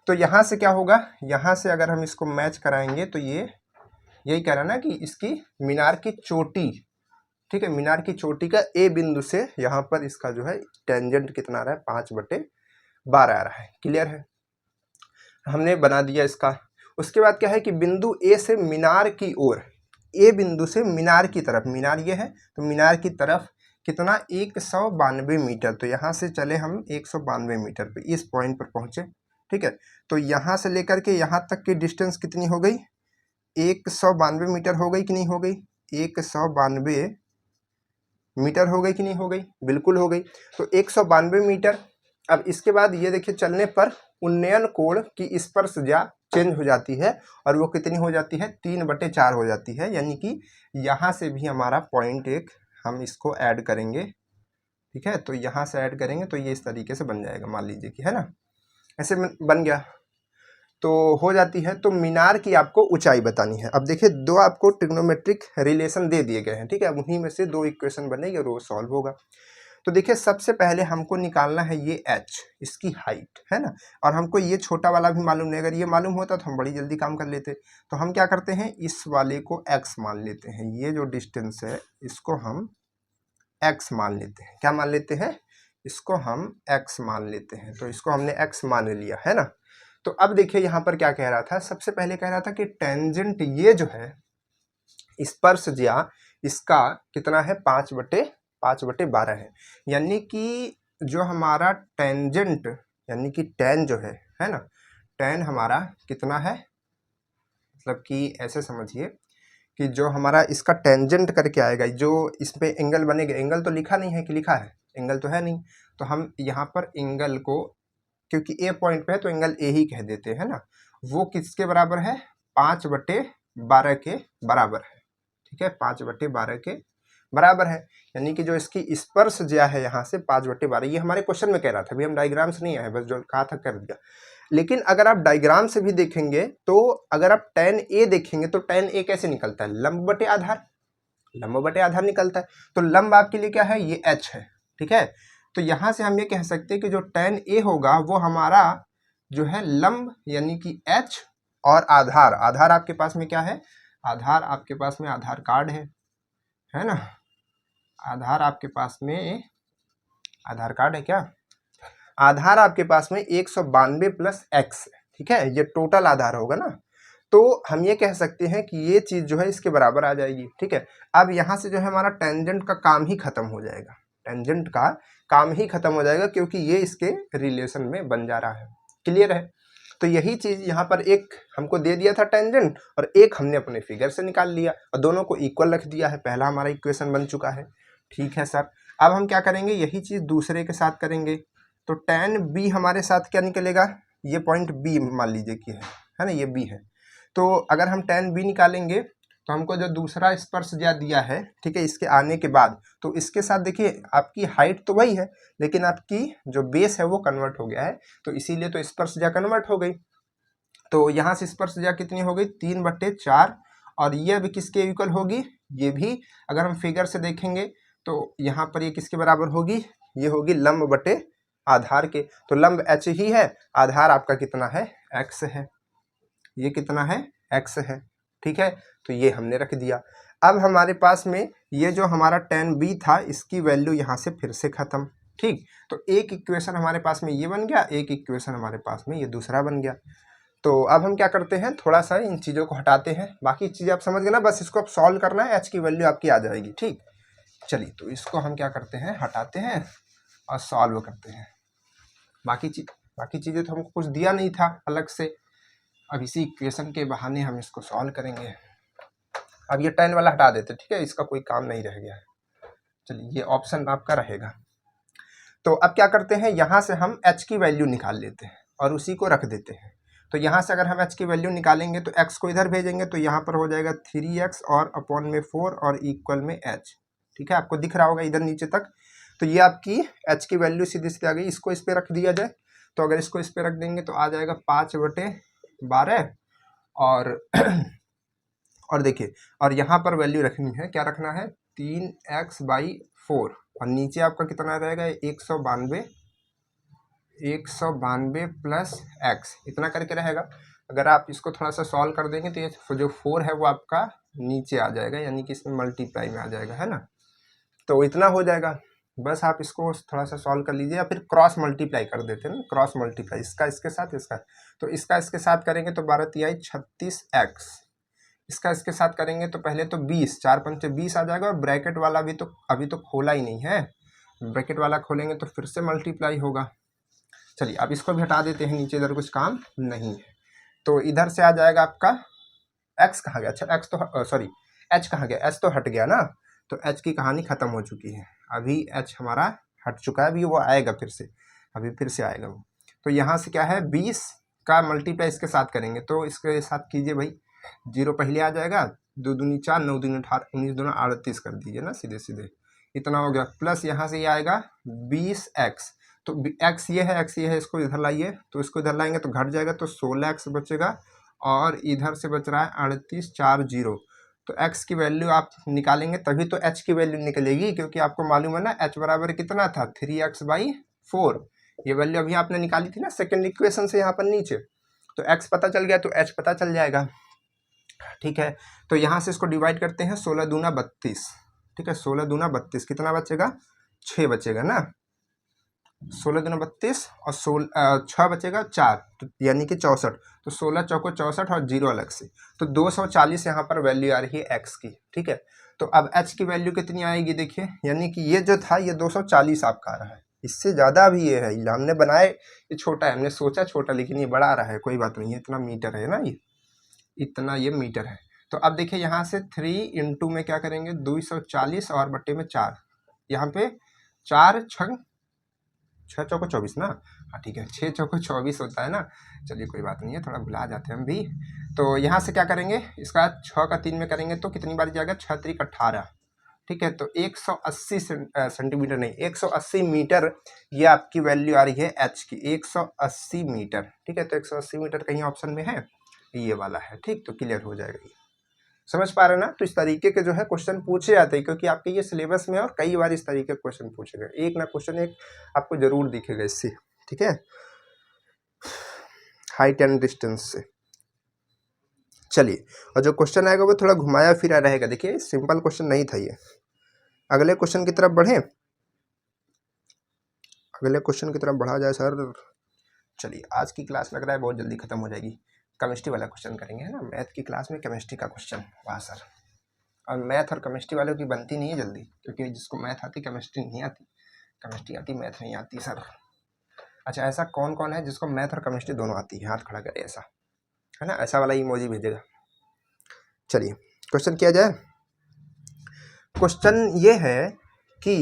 तो यहाँ से क्या होगा, यहाँ से अगर हम इसको मैच कराएंगे तो ये यही कह रहा है ना कि इसकी मीनार की चोटी, ठीक है, मीनार की चोटी का ए बिंदु से यहाँ पर इसका जो है टेंजेंट कितना आ रहा है, 5/12 आ रहा है। क्लियर है, हमने बना दिया इसका। उसके बाद क्या है कि बिंदु ए से मीनार की ओर, ए बिंदु से मीनार की तरफ, मीनार ये है तो मीनार की तरफ कितना, 192 मीटर। तो यहाँ से चले हम 192 मीटर पे, इस पॉइंट पर पहुंचे। ठीक है, तो यहाँ से लेकर के यहाँ तक की डिस्टेंस कितनी हो गई, 192 मीटर हो गई कि नहीं हो गई, 192 मीटर हो गई कि नहीं हो गई, बिल्कुल हो गई। तो 192 मीटर। अब इसके बाद ये देखिए चलने पर उन्नयन कोण की स्पर्शज्या चेंज हो जाती है, और वो कितनी हो जाती है, 3/4 हो जाती है। यानी कि यहाँ से भी हमारा पॉइंट एक हम इसको ऐड करेंगे। ठीक है, तो यहाँ से ऐड करेंगे तो ये इस तरीके से बन जाएगा, मान लीजिए कि, है ना, ऐसे बन गया तो हो जाती है। तो मीनार की आपको ऊंचाई बतानी है। अब देखिए दो आपको ट्रिग्नोमेट्रिक रिलेशन दे दिए गए हैं। ठीक है, अब उन्हीं में से दो इक्वेशन बनेगी और वो सॉल्व होगा। तो देखिए सबसे पहले हमको निकालना है ये h, इसकी हाइट, है ना, और हमको ये छोटा वाला भी मालूम नहीं। अगर ये मालूम होता तो हम बड़ी जल्दी काम कर लेते। तो हम क्या करते हैं, इस वाले को x मान लेते हैं, ये जो डिस्टेंस है इसको हम x मान लेते हैं। क्या मान लेते हैं, इसको हम x मान लेते हैं। तो इसको हमने x मान लिया, है ना। तो अब देखिए यहाँ पर क्या कह रहा था, सबसे पहले कह रहा था कि टेंजेंट ये जो है स्पर्शज्या, इसका कितना है, 5/12 है। यानी कि जो हमारा टेंजेंट, यानी कि टैन जो है ना, टैन हमारा कितना है, मतलब कि ऐसे समझिए कि जो हमारा इसका टेंजेंट करके आएगा, जो इस पे एंगल बनेगा, एंगल तो लिखा नहीं है कि लिखा है, एंगल तो है नहीं, तो हम यहाँ पर एंगल को, क्योंकि ए पॉइंट पे है तो एंगल ए ही कह देते हैं ना, वो किसके बराबर है, 5/12 के बराबर है। ठीक है, 5/12 के बराबर है। यानी कि जो इसकी स्पर्शज्या है यहाँ से 5/12, ये हमारे क्वेश्चन में कह रहा था, अभी हम डायग्राम से नहीं आए, बस जो कहा था कर दिया। लेकिन अगर आप डायग्राम से भी देखेंगे तो अगर आप tan a देखेंगे तो tan a कैसे निकलता है, लंब बटे आधार, लंब बटे आधार निकलता है। तो लंब आपके लिए क्या है, ये h है। ठीक है, तो यहाँ से हम ये कह सकते हैं कि जो tan a होगा वो हमारा जो है लंब, यानी कि h, और आधार, आधार आपके पास में क्या है, आधार आपके पास में आधार कार्ड है ना, आधार आपके पास में आधार कार्ड है क्या, आधार आपके पास में 192 + x है। ठीक है, ये टोटल आधार होगा ना, तो हम ये कह सकते हैं कि ये चीज जो है इसके बराबर आ जाएगी। ठीक है, अब यहाँ से जो है हमारा टेंजेंट का काम ही खत्म हो जाएगा, टेंजेंट का काम ही खत्म हो जाएगा, क्योंकि ये इसके रिलेशन में बन जा रहा है। क्लियर है, तो यही चीज यहाँ पर एक हमको दे दिया था टेंजेंट, और एक हमने अपने फिगर से निकाल लिया और दोनों को इक्वल रख दिया है। पहला हमारा इक्वेशन बन चुका है। ठीक है सर, अब हम क्या करेंगे, यही चीज दूसरे के साथ करेंगे। तो tan b हमारे साथ क्या निकलेगा, ये पॉइंट b मान लीजिए कि है ना, ये b है। तो अगर हम tan b निकालेंगे तो हमको जो दूसरा स्पर्शज्या दिया है, ठीक है, इसके आने के बाद, तो इसके साथ देखिए आपकी हाइट तो वही है लेकिन आपकी जो बेस है वो कन्वर्ट हो गया है, तो इसीलिए तो स्पर्शज्या कन्वर्ट हो गई। तो यहाँ से स्पर्शज्या कितनी हो गई, 3/4, और ये अभी किसके इक्वल होगी, ये भी अगर हम फिगर से देखेंगे तो यहाँ पर ये किसके बराबर होगी, ये होगी लंब बटे आधार के। तो लंब h ही है, आधार आपका कितना है, x है, ये कितना है, x है, ठीक है। तो ये हमने रख दिया। अब हमारे पास में ये जो हमारा tan b था, इसकी वैल्यू यहाँ से फिर से खत्म, ठीक। तो एक इक्वेशन हमारे पास में ये बन गया, एक इक्वेशन हमारे पास में ये दूसरा बन गया। तो अब हम क्या करते हैं, थोड़ा सा इन चीज़ों को हटाते हैं, बाकी चीज़ें आप समझ गए ना, बस इसको आप सॉल्व करना है, h की वैल्यू आपकी आ जाएगी, ठीक। चलिए तो इसको हम क्या करते हैं, हटाते हैं और सॉल्व करते हैं। बाकी चीज़ें तो हमको कुछ दिया नहीं था अलग से, अब इसी इक्वेशन के बहाने हम इसको सॉल्व करेंगे। अब ये tan वाला हटा देते, ठीक है, इसका कोई काम नहीं रह गया है। चलिए ये ऑप्शन आपका रहेगा। तो अब क्या करते हैं, यहाँ से हम h की वैल्यू निकाल लेते हैं और उसी को रख देते हैं। तो यहाँ से अगर हम h की वैल्यू निकालेंगे तो x को इधर भेजेंगे तो यहाँ पर हो जाएगा 3x और अपॉन में 4 और इक्वल में h, ठीक है, आपको दिख रहा होगा इधर नीचे तक। तो ये आपकी h की वैल्यू सीधी सीधी आ गई। इसको इस पर रख दिया जाए तो अगर इसको इस पर रख देंगे तो आ जाएगा 5/12 और देखिए, और यहाँ पर वैल्यू रखनी है, क्या रखना है, 3x/4 और नीचे आपका कितना रहेगा, 192 प्लस x, इतना करके रहेगा। अगर आप इसको थोड़ा सा सॉल्व कर देंगे तो ये जो 4 है वो आपका नीचे आ जाएगा, यानी कि इसमें मल्टीप्लाई में आ जाएगा, है ना। तो इतना हो जाएगा, बस आप इसको थोड़ा सा सॉल्व कर लीजिए, या फिर क्रॉस मल्टीप्लाई कर देते हैं ना, क्रॉस मल्टीप्लाई, इसका इसके साथ, इसका, तो इसका इसके साथ करेंगे तो 12×3=36x, इसका इसके साथ करेंगे तो पहले तो 20, 4×5=20 आ जाएगा, और ब्रैकेट वाला भी तो अभी तो खोला ही नहीं है, ब्रैकेट वाला खोलेंगे तो फिर से मल्टीप्लाई होगा। चलिए अब इसको भी हटा देते हैं, नीचे इधर कुछ काम नहीं है। तो इधर से आ जाएगा आपका x कहाँ गया, अच्छा x तो सॉरी h कहाँ गया, h तो हट गया ना, तो h की कहानी खत्म हो चुकी है, अभी h हमारा हट चुका है, अभी वो आएगा फिर से, अभी फिर से आएगा वो। तो यहाँ से क्या है, 20 का मल्टीप्लाई इसके साथ करेंगे तो इसके साथ कीजिए भाई, 0 पहले आ जाएगा, 2 दूनी 4, 9 दूनी 18, 19 दूना 38 कर दीजिए ना, सीधे सीधे इतना हो गया, प्लस यहाँ से ये आएगा 20x, तो x ये है, इसको इधर लाइए, तो इसको इधर लाएंगे तो घट जाएगा, तो 16x बचेगा, और इधर से बच रहा है 3840। तो x की वैल्यू आप निकालेंगे तभी तो h की वैल्यू निकलेगी, क्योंकि आपको मालूम है ना h बराबर कितना था, 3x/4, ये वैल्यू अभी आपने निकाली थी ना सेकेंड इक्वेशन से यहाँ पर नीचे। तो x पता चल गया तो h पता चल जाएगा, ठीक है। तो यहाँ से इसको डिवाइड करते हैं, 16 दूना 32, ठीक है, 16 दूना 32 कितना बचेगा, 6 बचेगा ना, 16 दूना 32 और 6 बचेगा 4, तो यानी कि 64, तो 16 चौको 64 और 0 अलग से, तो 240 यहाँ पर वैल्यू आ रही है x की, ठीक है। तो अब h की वैल्यू कितनी आएगी देखिए, यानी कि ये जो था ये 240 आपका आ रहा है, इससे ज़्यादा भी ये है, हमने बनाए ये छोटा है, हमने सोचा छोटा लेकिन ये बड़ा आ रहा है, कोई बात नहीं है, इतना मीटर है ना, ये इतना ये मीटर है। तो अब देखिए यहाँ से 3 इंटू में क्या करेंगे, 240 और बट्टे में 4, यहाँ पे 4 6 चौको 24 ना, हाँ ठीक है, 6 चौको 24 होता है ना, चलिए कोई बात नहीं है, थोड़ा भुला जाते हैं हम भी। तो यहाँ से क्या करेंगे, इसका 6 का 3 में करेंगे तो कितनी बार जाएगा, 6 3 18, ठीक है। तो 180 सेंटीमीटर नहीं, 180 मीटर ये आपकी वैल्यू आ रही है h की, 180 मीटर, ठीक है। तो 180 मीटर कहीं ऑप्शन में है, ये वाला है, ठीक। तो क्लियर हो जाएगा, ये समझ पा रहे हैं ना। तो इस तरीके के जो है क्वेश्चन पूछे जाते हैं, क्योंकि आपके ये सिलेबस में और कई बार इस तरीके के क्वेश्चन पूछे गए, एक ना क्वेश्चन एक आपको जरूर दिखेगा इससे, ठीक है, हाइट एंड डिस्टेंस से। चलिए, और जो क्वेश्चन आएगा वो थोड़ा घुमाया फिरा रहेगा, देखिए सिंपल क्वेश्चन नहीं था ये। अगले क्वेश्चन की तरफ बढ़े, अगले क्वेश्चन की तरफ बढ़ा जाए सर। चलिए आज की क्लास लग रहा है बहुत जल्दी खत्म हो जाएगी, केमिस्ट्री वाला क्वेश्चन करेंगे, है ना, मैथ की क्लास में केमिस्ट्री का क्वेश्चन, वाह सर। और मैथ और केमिस्ट्री वालों की बनती नहीं है जल्दी, क्योंकि जिसको मैथ आती केमिस्ट्री नहीं आती, केमिस्ट्री आती मैथ नहीं आती सर। अच्छा ऐसा कौन कौन है जिसको मैथ और केमिस्ट्री दोनों आती है, हाथ खड़ा करे, ऐसा है ना, ऐसा वाला इमोजी भेजेगा। चलिए क्वेश्चन किया जाए। क्वेश्चन ये है कि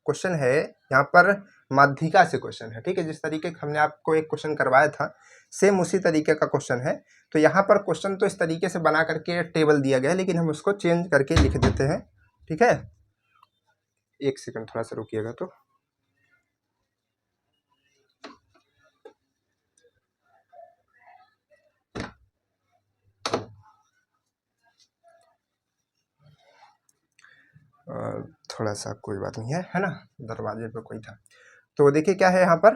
क्वेश्चन है यहाँ पर माध्यिका से क्वेश्चन है, ठीक है। जिस तरीके का हमने आपको एक क्वेश्चन करवाया था सेम उसी तरीके का क्वेश्चन है। तो यहाँ पर क्वेश्चन तो इस तरीके से बना करके टेबल दिया गया है, लेकिन हम उसको चेंज करके लिख देते हैं, ठीक है। एक सेकंड थोड़ा सा रुकिएगा। तो थोड़ा सा कोई बात नहीं है ना, दरवाजे पे कोई था। तो देखिए क्या है यहाँ पर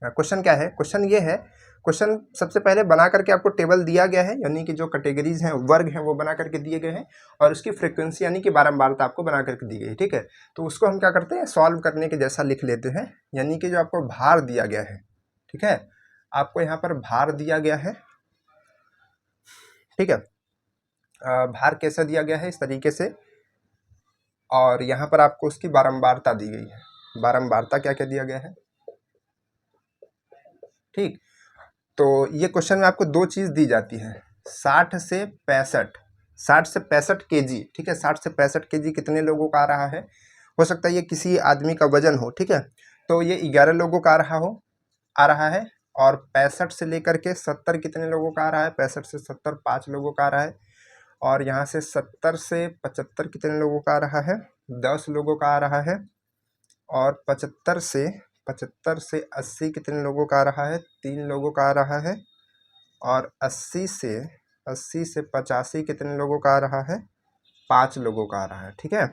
क्वेश्चन, क्या है क्वेश्चन, ये है क्वेश्चन सबसे पहले बना करके आपको टेबल दिया गया है, यानी कि जो कैटेगरीज हैं, वर्ग हैं, वो बना करके दिए गए हैं, और उसकी फ्रीक्वेंसी यानी कि बारंबारता आपको बना करके दी गई है, ठीक है। तो उसको हम क्या करते हैं, सॉल्व करने के जैसा लिख लेते हैं, यानी कि जो आपको भार दिया गया है, ठीक है, आपको यहाँ पर भार दिया गया है, ठीक है। भार कैसे दिया गया है, इस तरीके से, और यहाँ पर आपको उसकी बारंबारता दी गई है। बारंबारता क्या क्या दिया गया है, ठीक। तो ये क्वेश्चन में आपको दो चीज़ दी जाती है, 60 से 65 केजी, ठीक है। 60 से 65 केजी कितने लोगों का आ रहा है, हो सकता है ये किसी आदमी का वजन हो, ठीक है। तो ये 11 लोगों का आ रहा है, और 65 से लेकर के 70 कितने लोगों का आ रहा है, 65 से 70 5 लोगों का आ रहा है, और यहाँ से 70 से 75 कितने लोगों का आ रहा है, 10 लोगों का आ रहा है, और 75 से 80 कितने लोगों का आ रहा है, 3 लोगों का आ रहा है, और 80 से 85 कितने लोगों का आ रहा है, 5 लोगों का आ रहा है, ठीक है।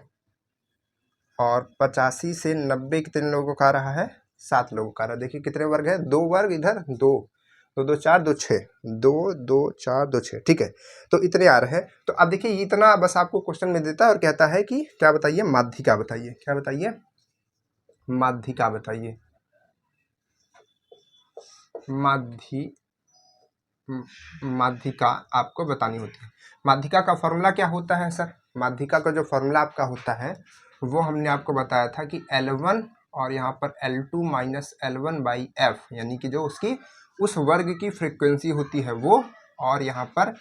और 85 से 90 कितने लोगों का आ रहा है, 7 लोगों का आ रहा है। देखिए कितने वर्ग है, 2 वर्ग, इधर 2 2 2 4 2 6, 2 2 4 2 6, ठीक है। तो इतने आ रहे हैं। तो अब देखिए इतना बस आपको क्वेश्चन में देता है और कहता है कि क्या बताइए, माध्यिका बताइए, क्या बताइए, माध्यिका बताइए, माध्यिका आपको बतानी होती है। माध्यिका का फॉर्मूला क्या होता है सर, माध्यिका का जो फॉर्मूला आपका होता है वो हमने आपको बताया था कि L1 और यहाँ पर L2 minus L1 by F, यानी कि जो उसकी उस वर्ग की फ्रीक्वेंसी होती है वो, और यहाँ पर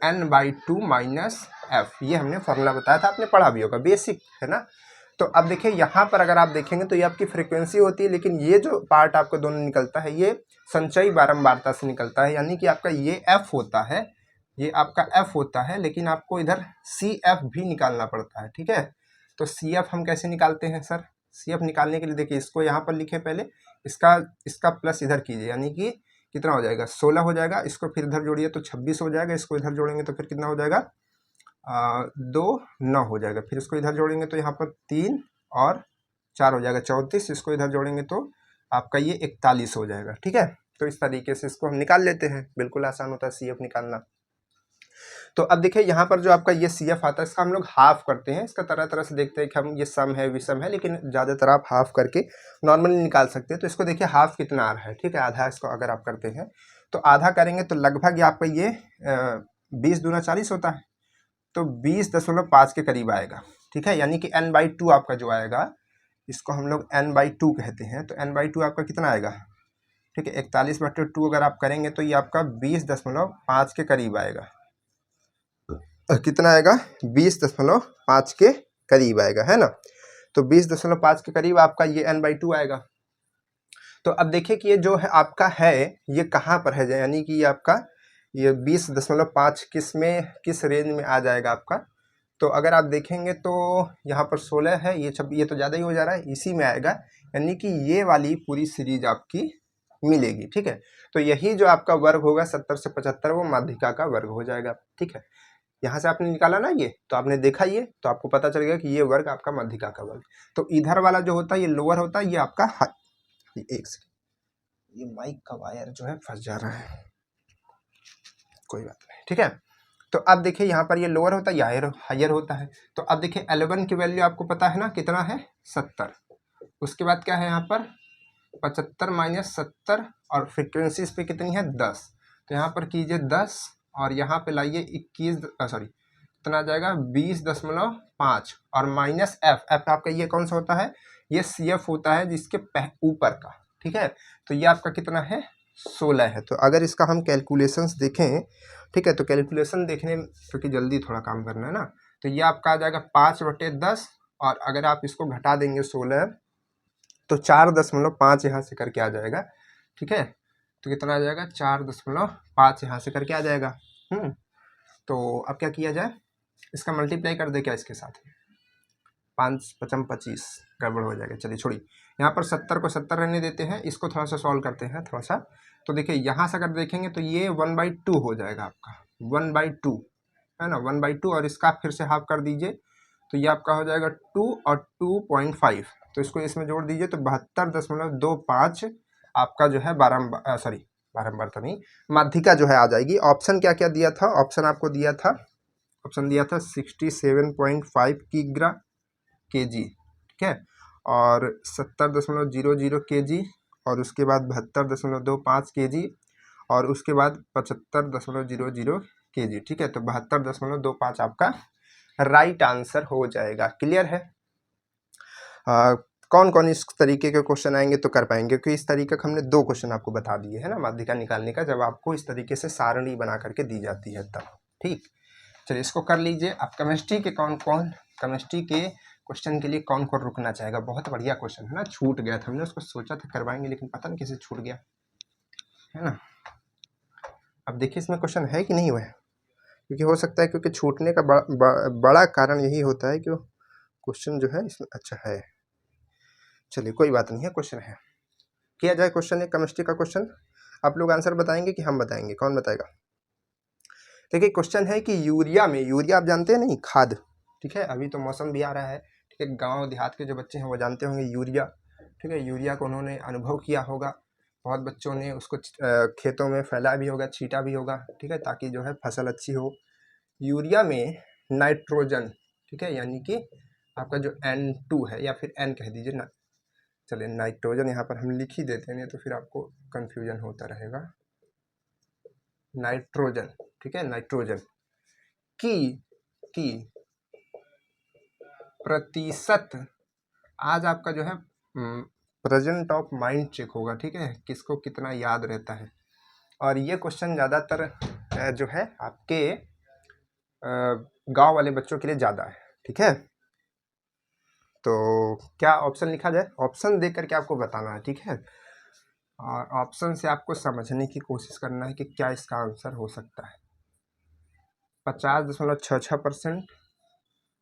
n/2 माइनस एफ, ये हमने फॉर्मूला बताया था, आपने पढ़ा भी होगा, बेसिक है ना। तो अब देखिए यहाँ पर अगर आप देखेंगे तो ये आपकी फ्रीक्वेंसी होती है, लेकिन ये जो पार्ट आपको दोनों निकलता है ये संचयी बारंबारता से निकलता है, यानी कि आपका ये f होता है, ये आपका f होता है, लेकिन आपको इधर CF भी निकालना पड़ता है, ठीक है। तो CF हम कैसे निकालते हैं सर, CF निकालने के लिए देखिए इसको यहाँ पर लिखे पहले, इसका प्लस इधर कीजिए, यानी कि कितना हो जाएगा, 16 हो जाएगा, इसको फिर इधर जोड़िए तो 26 हो जाएगा, इसको इधर जोड़ेंगे तो फिर कितना हो जाएगा, 2 9 हो जाएगा, फिर इसको इधर जोड़ेंगे तो यहाँ पर 3 और 4 हो जाएगा 34, इसको इधर जोड़ेंगे तो आपका ये 41 हो जाएगा, ठीक है। तो इस तरीके से इसको हम निकाल लेते हैं, बिल्कुल आसान होता है CF निकालना। तो अब देखिए यहाँ पर जो आपका ये CF आता है इसका हम लोग हाफ करते हैं, इसका तरह तरह से देखते हैं कि हम ये सम है विषम है, लेकिन ज़्यादातर आप हाफ करके नॉर्मली निकाल सकते हैं। तो इसको देखिए हाफ कितना आ रहा है, ठीक है, आधा इसको अगर आप करते हैं तो आधा करेंगे तो लगभग आपका ये 20 दूना 40 होता है, तो 20.5 के करीब आएगा, ठीक है। यानी कि n/2 आपका जो आएगा इसको हम लोग n/2 कहते हैं, तो n/2 आपका कितना आएगा, ठीक है, 41/2 अगर आप करेंगे तो ये आपका 20.5 के करीब आएगा, कितना आएगा, 20.5 के करीब आएगा, है ना। तो 20.5 के करीब आपका ये n/2 आएगा। तो अब देखिए कि ये जो है आपका है ये कहाँ पर है, यानी कि ये आपका ये 20.5 किस रेंज में आ जाएगा आपका। तो अगर आप देखेंगे तो यहाँ पर 16 है, ये तो ज़्यादा ही हो जा रहा है, इसी में आएगा, यानी कि ये वाली पूरी सीरीज आपकी मिलेगी, ठीक है। तो यही जो आपका वर्ग होगा 70 से 75 वो माध्यिका का वर्ग हो जाएगा, ठीक है। यहाँ से आपने निकाला ना ये, तो आपने देखा ये, तो आपको पता चल गया कि ये वर्ग आपका माध्यिका का वर्ग। तो इधर वाला जो होता है ये लोअर होता है, ये आपका एक सेकंड, ये माइक का वायर जो है फंस जा रहा है, कोई बात नहीं, ठीक है। तो अब देखिए यहाँ पर ये लोअर होता है, ये हायर होता है। तो अब देखिए L1 की वैल्यू आपको पता है ना कितना है, 70, उसके बाद क्या है यहाँ पर 75 माइनस 70, और फ्रिक्वेंसी इस पर कितनी है 10, तो यहाँ पर कीजिए 10 और यहाँ पे लाइए 21, सॉरी कितना आ जाएगा 20.5, और माइनस एफ आपका ये कौन सा होता है, ये CF होता है जिसके ऊपर का, ठीक है। तो ये आपका कितना है 16 है। तो अगर इसका हम कैलकुलेशंस देखें, ठीक है, तो कैलकुलेशन देखने क्योंकि जल्दी थोड़ा काम करना है ना, तो ये आपका आ जाएगा 5/10, और अगर आप इसको घटा देंगे 16 तो 4.5 यहाँ से करके आ जाएगा, ठीक है। तो कितना आ जाएगा, 4.5 यहाँ से करके आ जाएगा। तो अब क्या किया जाए, इसका मल्टीप्लाई कर दे क्या इसके साथ, 5 5 25 गड़बड़ हो जाएगा। चलिए छोड़िए, यहाँ पर 70 को 70 रहने देते हैं, इसको थोड़ा सा सॉल्व करते हैं थोड़ा सा। तो देखिए यहाँ से अगर देखेंगे तो ये 1/2 हो जाएगा आपका, 1/2 है ना, 1/2, और इसका फिर से हाफ कर दीजिए तो ये आपका हो जाएगा 2 और 2.5, तो इसको इसमें जोड़ दीजिए तो 72.25 आपका जो है बारंबार तो नहीं, माध्यिका जो है आ जाएगी। ऑप्शन क्या क्या दिया था, ऑप्शन आपको दिया था, ऑप्शन दिया था 67.5 किग्रा kg, ठीक है, और 70.00 kg, और उसके बाद 72.25 kg, और उसके बाद 75.00 kg, ठीक है। तो 72.25 आपका राइट आंसर हो जाएगा। क्लियर है। कौन कौन इस तरीके के क्वेश्चन आएंगे तो कर पाएंगे, क्योंकि इस तरीके का हमने 2 क्वेश्चन आपको बता दिए है ना माध्यिका निकालने का, जब आपको इस तरीके से सारणी बना करके दी जाती है तब। ठीक, चलिए इसको कर लीजिए। अब केमिस्ट्री के केमिस्ट्री के क्वेश्चन के लिए कौन कौन रुकना चाहेगा। बहुत बढ़िया क्वेश्चन है ना, छूट गया था, हमने उसको सोचा था करवाएंगे लेकिन पता नहीं कैसे छूट गया, है ना। अब देखिए इसमें क्वेश्चन है कि नहीं हुआ है, क्योंकि हो सकता है क्योंकि छूटने का बड़ा कारण यही होता है कि क्वेश्चन जो है इसमें अच्छा है। चलिए कोई बात नहीं है, क्वेश्चन है, किया जाए क्वेश्चन है केमिस्ट्री का क्वेश्चन। आप लोग आंसर बताएंगे कि हम बताएंगे, कौन बताएगा। देखिए क्वेश्चन है कि यूरिया में, यूरिया आप जानते हैं नहीं, खाद, ठीक है, अभी तो मौसम भी आ रहा है, ठीक है, गांव देहात के जो बच्चे हैं वो जानते होंगे यूरिया, ठीक है, यूरिया को उन्होंने अनुभव किया होगा, बहुत बच्चों ने उसको खेतों में फैला भी होगा, छीटा भी होगा, ठीक है, ताकि जो है फसल अच्छी हो। यूरिया में नाइट्रोजन, ठीक है, यानी कि आपका जो N2 है, या फिर N कह दीजिए ना, चलिए नाइट्रोजन यहाँ पर हम लिख ही देते हैं, नहीं तो फिर आपको कंफ्यूजन होता रहेगा। नाइट्रोजन, ठीक है, नाइट्रोजन की प्रतिशत, आज आपका जो है प्रेजेंट ऑफ माइंड चेक होगा, ठीक है, किसको कितना याद रहता है। और ये क्वेश्चन ज़्यादातर जो है आपके गांव वाले बच्चों के लिए ज़्यादा है, ठीक है। तो क्या ऑप्शन लिखा जाए, ऑप्शन देख करके आपको बताना है, ठीक है, और ऑप्शन से आपको समझने की कोशिश करना है कि क्या इसका आंसर हो सकता है। 50.66%,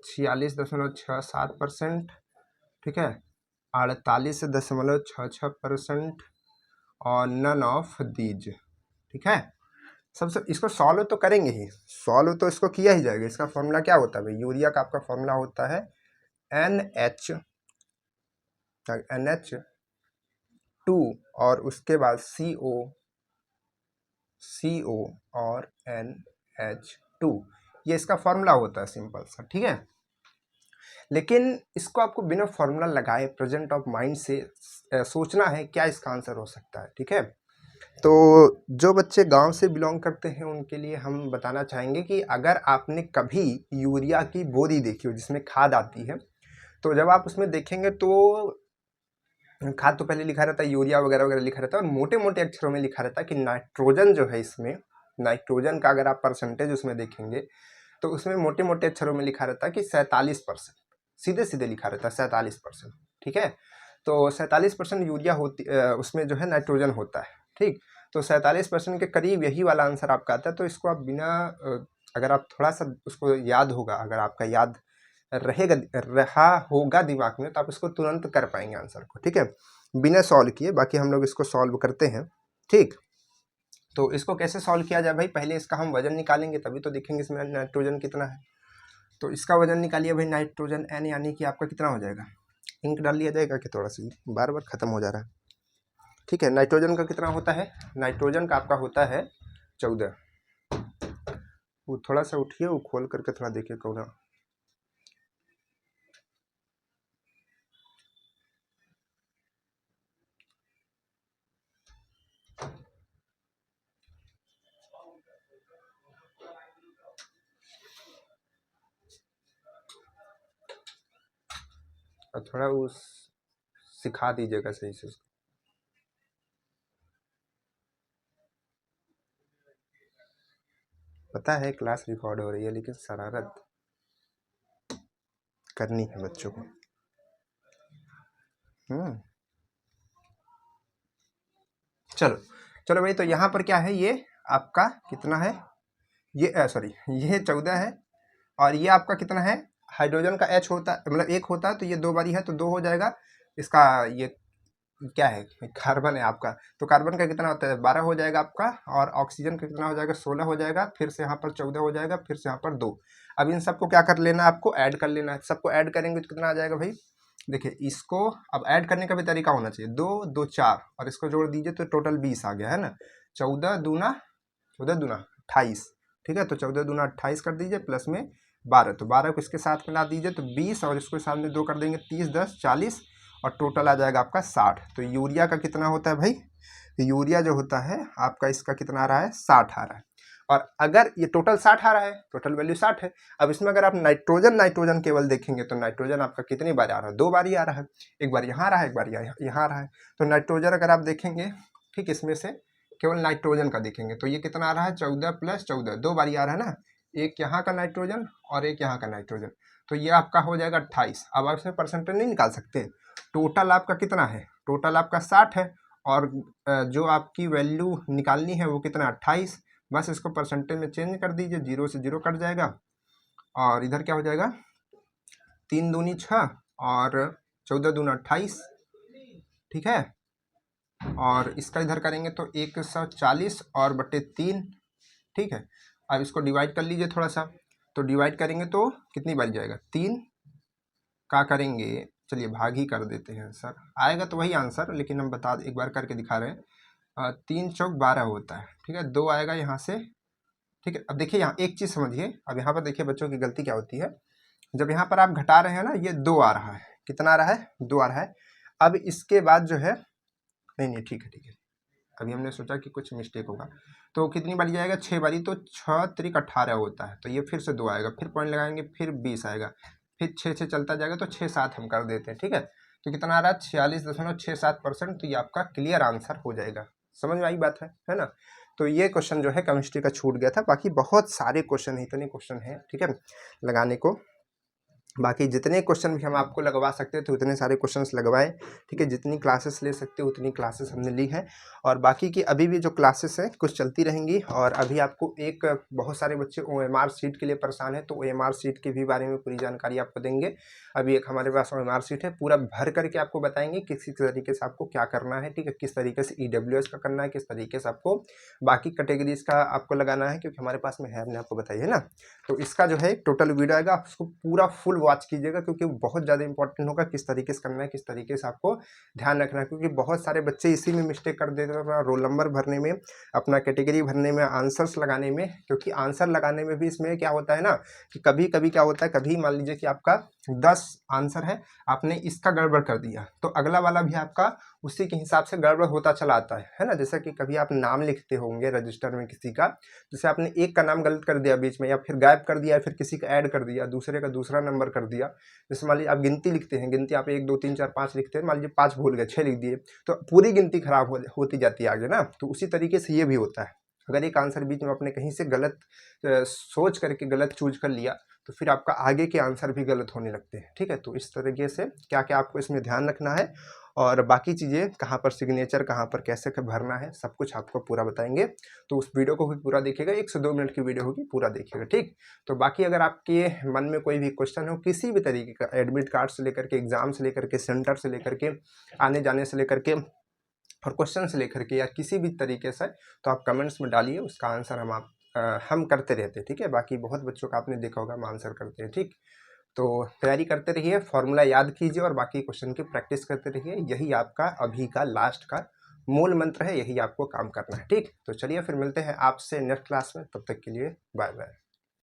46.67%, ठीक है, 48.66%, और नन ऑफ दीज, ठीक है। सबसे इसको सॉल्व तो करेंगे ही, सॉल्व तो इसको किया ही जाएगा। इसका फॉर्मूला क्या होता है भाई, यूरिया का आपका फॉर्मूला होता है NH2 और उसके बाद CO और NH2, ये इसका फॉर्मूला होता है सिंपल सा, ठीक है। लेकिन इसको आपको बिना फॉर्मूला लगाए प्रेजेंट ऑफ माइंड से सोचना है क्या इसका आंसर हो सकता है, ठीक है। तो जो बच्चे गांव से बिलोंग करते हैं उनके लिए हम बताना चाहेंगे कि अगर आपने कभी यूरिया की बोरी देखी हो जिसमें खाद आती है, तो जब आप उसमें देखेंगे तो खाद तो पहले लिखा रहता है, यूरिया वगैरह वगैरह लिखा रहता है, और मोटे मोटे अक्षरों में लिखा रहता है कि नाइट्रोजन जो है इसमें, नाइट्रोजन का अगर आप परसेंटेज उसमें देखेंगे तो उसमें मोटे मोटे अक्षरों में लिखा रहता है कि 47%, सीधे सीधे लिखा रहता है 47%, ठीक है। तो 47% यूरिया होती उसमें जो है नाइट्रोजन होता है, ठीक। तो 47% के करीब यही वाला आंसर आपका आता है। तो इसको आप बिना अगर आप थोड़ा सा उसको याद होगा, अगर आपका याद रहा होगा दिमाग में, तो आप इसको तुरंत कर पाएंगे आंसर को, ठीक है, बिना सॉल्व किए। बाकी हम लोग इसको सॉल्व करते हैं, ठीक। तो इसको कैसे सॉल्व किया जाए भाई, पहले इसका हम वजन निकालेंगे, तभी तो देखेंगे इसमें नाइट्रोजन कितना है। तो इसका वजन निकालिए भाई, नाइट्रोजन N, यानी कि आपका कितना हो जाएगा, इंक डाल लिया जाएगा कि थोड़ा सी बार बार ख़त्म हो जा रहा है, ठीक है। नाइट्रोजन का कितना होता है, नाइट्रोजन का आपका होता है 14। वो थोड़ा सा उठिए, वो खोल करके थोड़ा देखिए कौन, और थोड़ा उस सिखा दीजिएगा सही से उसको। पता है क्लास रिकॉर्ड हो रही है, लेकिन शरारत करनी है बच्चों को। चलो चलो भाई, तो यहाँ पर क्या है, ये आपका कितना है, ये सॉरी ये 14 है, और ये आपका कितना है, हाइड्रोजन का H होता है, मतलब 1 होता है, तो ये 2 बारी है तो 2 हो जाएगा। इसका ये क्या है, कार्बन है आपका, तो कार्बन का कितना होता है, 12 हो जाएगा आपका, और ऑक्सीजन का कितना हो जाएगा, 16 हो जाएगा, फिर से यहाँ पर 14 हो जाएगा, फिर से यहाँ पर 2। अब इन सबको क्या कर लेना है, आपको ऐड कर लेना है। सबको ऐड करेंगे तो कितना आ जाएगा भाई, देखिए इसको अब ऐड करने का भी तरीका होना चाहिए, 2 2 4 और इसको जोड़ दीजिए तो टोटल 20 आ गया है ना। 14 दूना 28, ठीक है, तो 14 दूना 28 कर दीजिए, प्लस में 12, तो 12 को इसके साथ मिला दीजिए तो 20, और इसको साथ में 2 कर देंगे, 30 10 40, और टोटल आ जाएगा आपका 60। तो यूरिया का कितना होता है भाई, यूरिया जो होता है आपका, इसका कितना आ रहा है, 60 आ रहा है। और अगर ये टोटल 60 आ रहा है, टोटल वैल्यू 60 है, अब इसमें अगर आप नाइट्रोजन केवल देखेंगे तो नाइट्रोजन आपका कितनी बार आ रहा है, 2 बार ही आ रहा है, एक बार यहाँ आ रहा है, एक बार यहाँ आ रहा है। तो नाइट्रोजन अगर आप देखेंगे, ठीक, इसमें से केवल नाइट्रोजन का देखेंगे तो ये कितना आ रहा है, 14 + 14, 2 बार आ रहा है ना, एक यहाँ का नाइट्रोजन और एक यहाँ का नाइट्रोजन, तो ये आपका हो जाएगा 28। अब आप इसमें परसेंटेज नहीं निकाल सकते, टोटल आपका कितना है, टोटल आपका 60 है, और जो आपकी वैल्यू निकालनी है वो कितना, 28। बस इसको परसेंटेज में चेंज कर दीजिए, 0 से 0 कट जाएगा, और इधर क्या हो जाएगा, 3 दूनी 6 और 14 दूना 28, ठीक है, और इसका इधर करेंगे तो 140 और बटे 3, ठीक है। अब इसको डिवाइड कर लीजिए थोड़ा सा, तो डिवाइड करेंगे तो कितनी बार जाएगा, 3 का करेंगे, चलिए भाग ही कर देते हैं सर, आएगा तो वही आंसर, लेकिन हम बता एक बार करके दिखा रहे हैं। 3 चौक 12 होता है, ठीक है, 2 आएगा यहाँ से, ठीक है। अब देखिए यहाँ एक चीज़ समझिए, अब यहाँ पर देखिए बच्चों की गलती क्या होती है, जब यहाँ पर आप घटा रहे हैं ना, ये 2 आ रहा है, कितना आ रहा है, 2 आ रहा है। अब इसके बाद जो है, नहीं ठीक है, अभी हमने सोचा कि कुछ मिस्टेक होगा, तो कितनी बारी जाएगा, 6 बारी, तो 6 त्रिक 18 होता है, तो ये फिर से 2 आएगा, फिर पॉइंट लगाएंगे, फिर 20 आएगा, फिर 6 से चलता जाएगा, तो 6 7 हम कर देते हैं, ठीक है। तो कितना आ रहा है, 46.67%, तो ये आपका क्लियर आंसर हो जाएगा। समझ में आई बात है ना। तो ये क्वेश्चन जो है केमिस्ट्री का छूट गया था, बाकी बहुत सारे क्वेश्चन है, इतने क्वेश्चन है, ठीक है, लगाने को। बाकी जितने क्वेश्चन भी हम आपको लगवा सकते थे उतने सारे क्वेश्चंस लगवाए, ठीक है, जितनी क्लासेस ले सकते उतनी क्लासेस हमने ली हैं, और बाकी की अभी भी जो क्लासेस हैं कुछ चलती रहेंगी। और अभी आपको एक, बहुत सारे बच्चे OMR सीट के लिए परेशान है, तो OMR सीट के भी बारे में पूरी जानकारी आपको देंगे। अभी एक हमारे पास OMR सीट है, पूरा भर करके आपको बताएंगे किस तरीके से आपको क्या करना है, ठीक है, किस तरीके से EWS का करना है, किस तरीके से आपको बाकी कैटेगरीज का आपको लगाना है, क्योंकि हमारे पास में है, हमने आपको बताई है ना। तो इसका जो है टोटल वीडियो आएगा, आप उसको पूरा फुल वॉच कीजिएगा, क्योंकि बहुत ज़्यादा इंपॉर्टेंट होगा किस तरीके से करना है, किस तरीके से आपको ध्यान रखना है, क्योंकि बहुत सारे बच्चे इसी में मिस्टेक कर देते हैं, अपना रोल नंबर भरने में, अपना कैटेगरी भरने में, आंसर्स लगाने में। क्योंकि आंसर लगाने में भी इसमें क्या होता है ना, कि कभी कभी क्या होता है, कभी मान लीजिए कि आपका 10 आंसर है, आपने इसका गड़बड़ कर दिया, तो अगला वाला भी आपका उसी के हिसाब से गड़बड़ होता चला आता है ना। जैसे कि कभी आप नाम लिखते होंगे रजिस्टर में किसी का, जैसे आपने एक का नाम गलत कर दिया बीच में, या फिर गायब कर दिया, फिर किसी का ऐड कर दिया, दूसरे का दूसरा नंबर कर दिया। जैसे मान लीजिए आप गिनती लिखते हैं, गिनती आप 1 2 3 4 5 लिखते हैं, मान लीजिए 5 भूल गए, 6 लिख दिए, तो पूरी गिनती खराब होती जाती है आगे ना। तो उसी तरीके से ये भी होता है, अगर एक आंसर बीच में आपने कहीं से गलत सोच करके गलत चूज कर लिया, तो फिर आपका आगे के आंसर भी गलत होने लगते हैं, ठीक है। तो इस तरीके से क्या क्या आपको इसमें ध्यान रखना है, और बाकी चीज़ें कहाँ पर सिग्नेचर, कहाँ पर कैसे भरना है, सब कुछ आपको पूरा बताएंगे। तो उस वीडियो को भी पूरा देखिएगा, 1 से 2 मिनट की वीडियो होगी, पूरा देखिएगा, ठीक। तो बाकी अगर आपके मन में कोई भी क्वेश्चन हो किसी भी तरीके का, एडमिट कार्ड से लेकर के, एग्जाम से लेकर के, सेंटर से लेकर के, आने जाने से लेकर के, और क्वेश्चन से लेकर के, या किसी भी तरीके से, तो आप कमेंट्स में डालिए, उसका आंसर हम करते रहते हैं, ठीक है। बाकी बहुत बच्चों का आपने देखा होगा हम आंसर करते हैं, ठीक। तो तैयारी करते रहिए, फॉर्मूला याद कीजिए, और बाकी क्वेश्चन की प्रैक्टिस करते रहिए, यही आपका अभी का लास्ट का मूल मंत्र है, यही आपको काम करना है, ठीक। तो चलिए फिर मिलते हैं आपसे नेक्स्ट क्लास में, तब तक के लिए बाय बाय।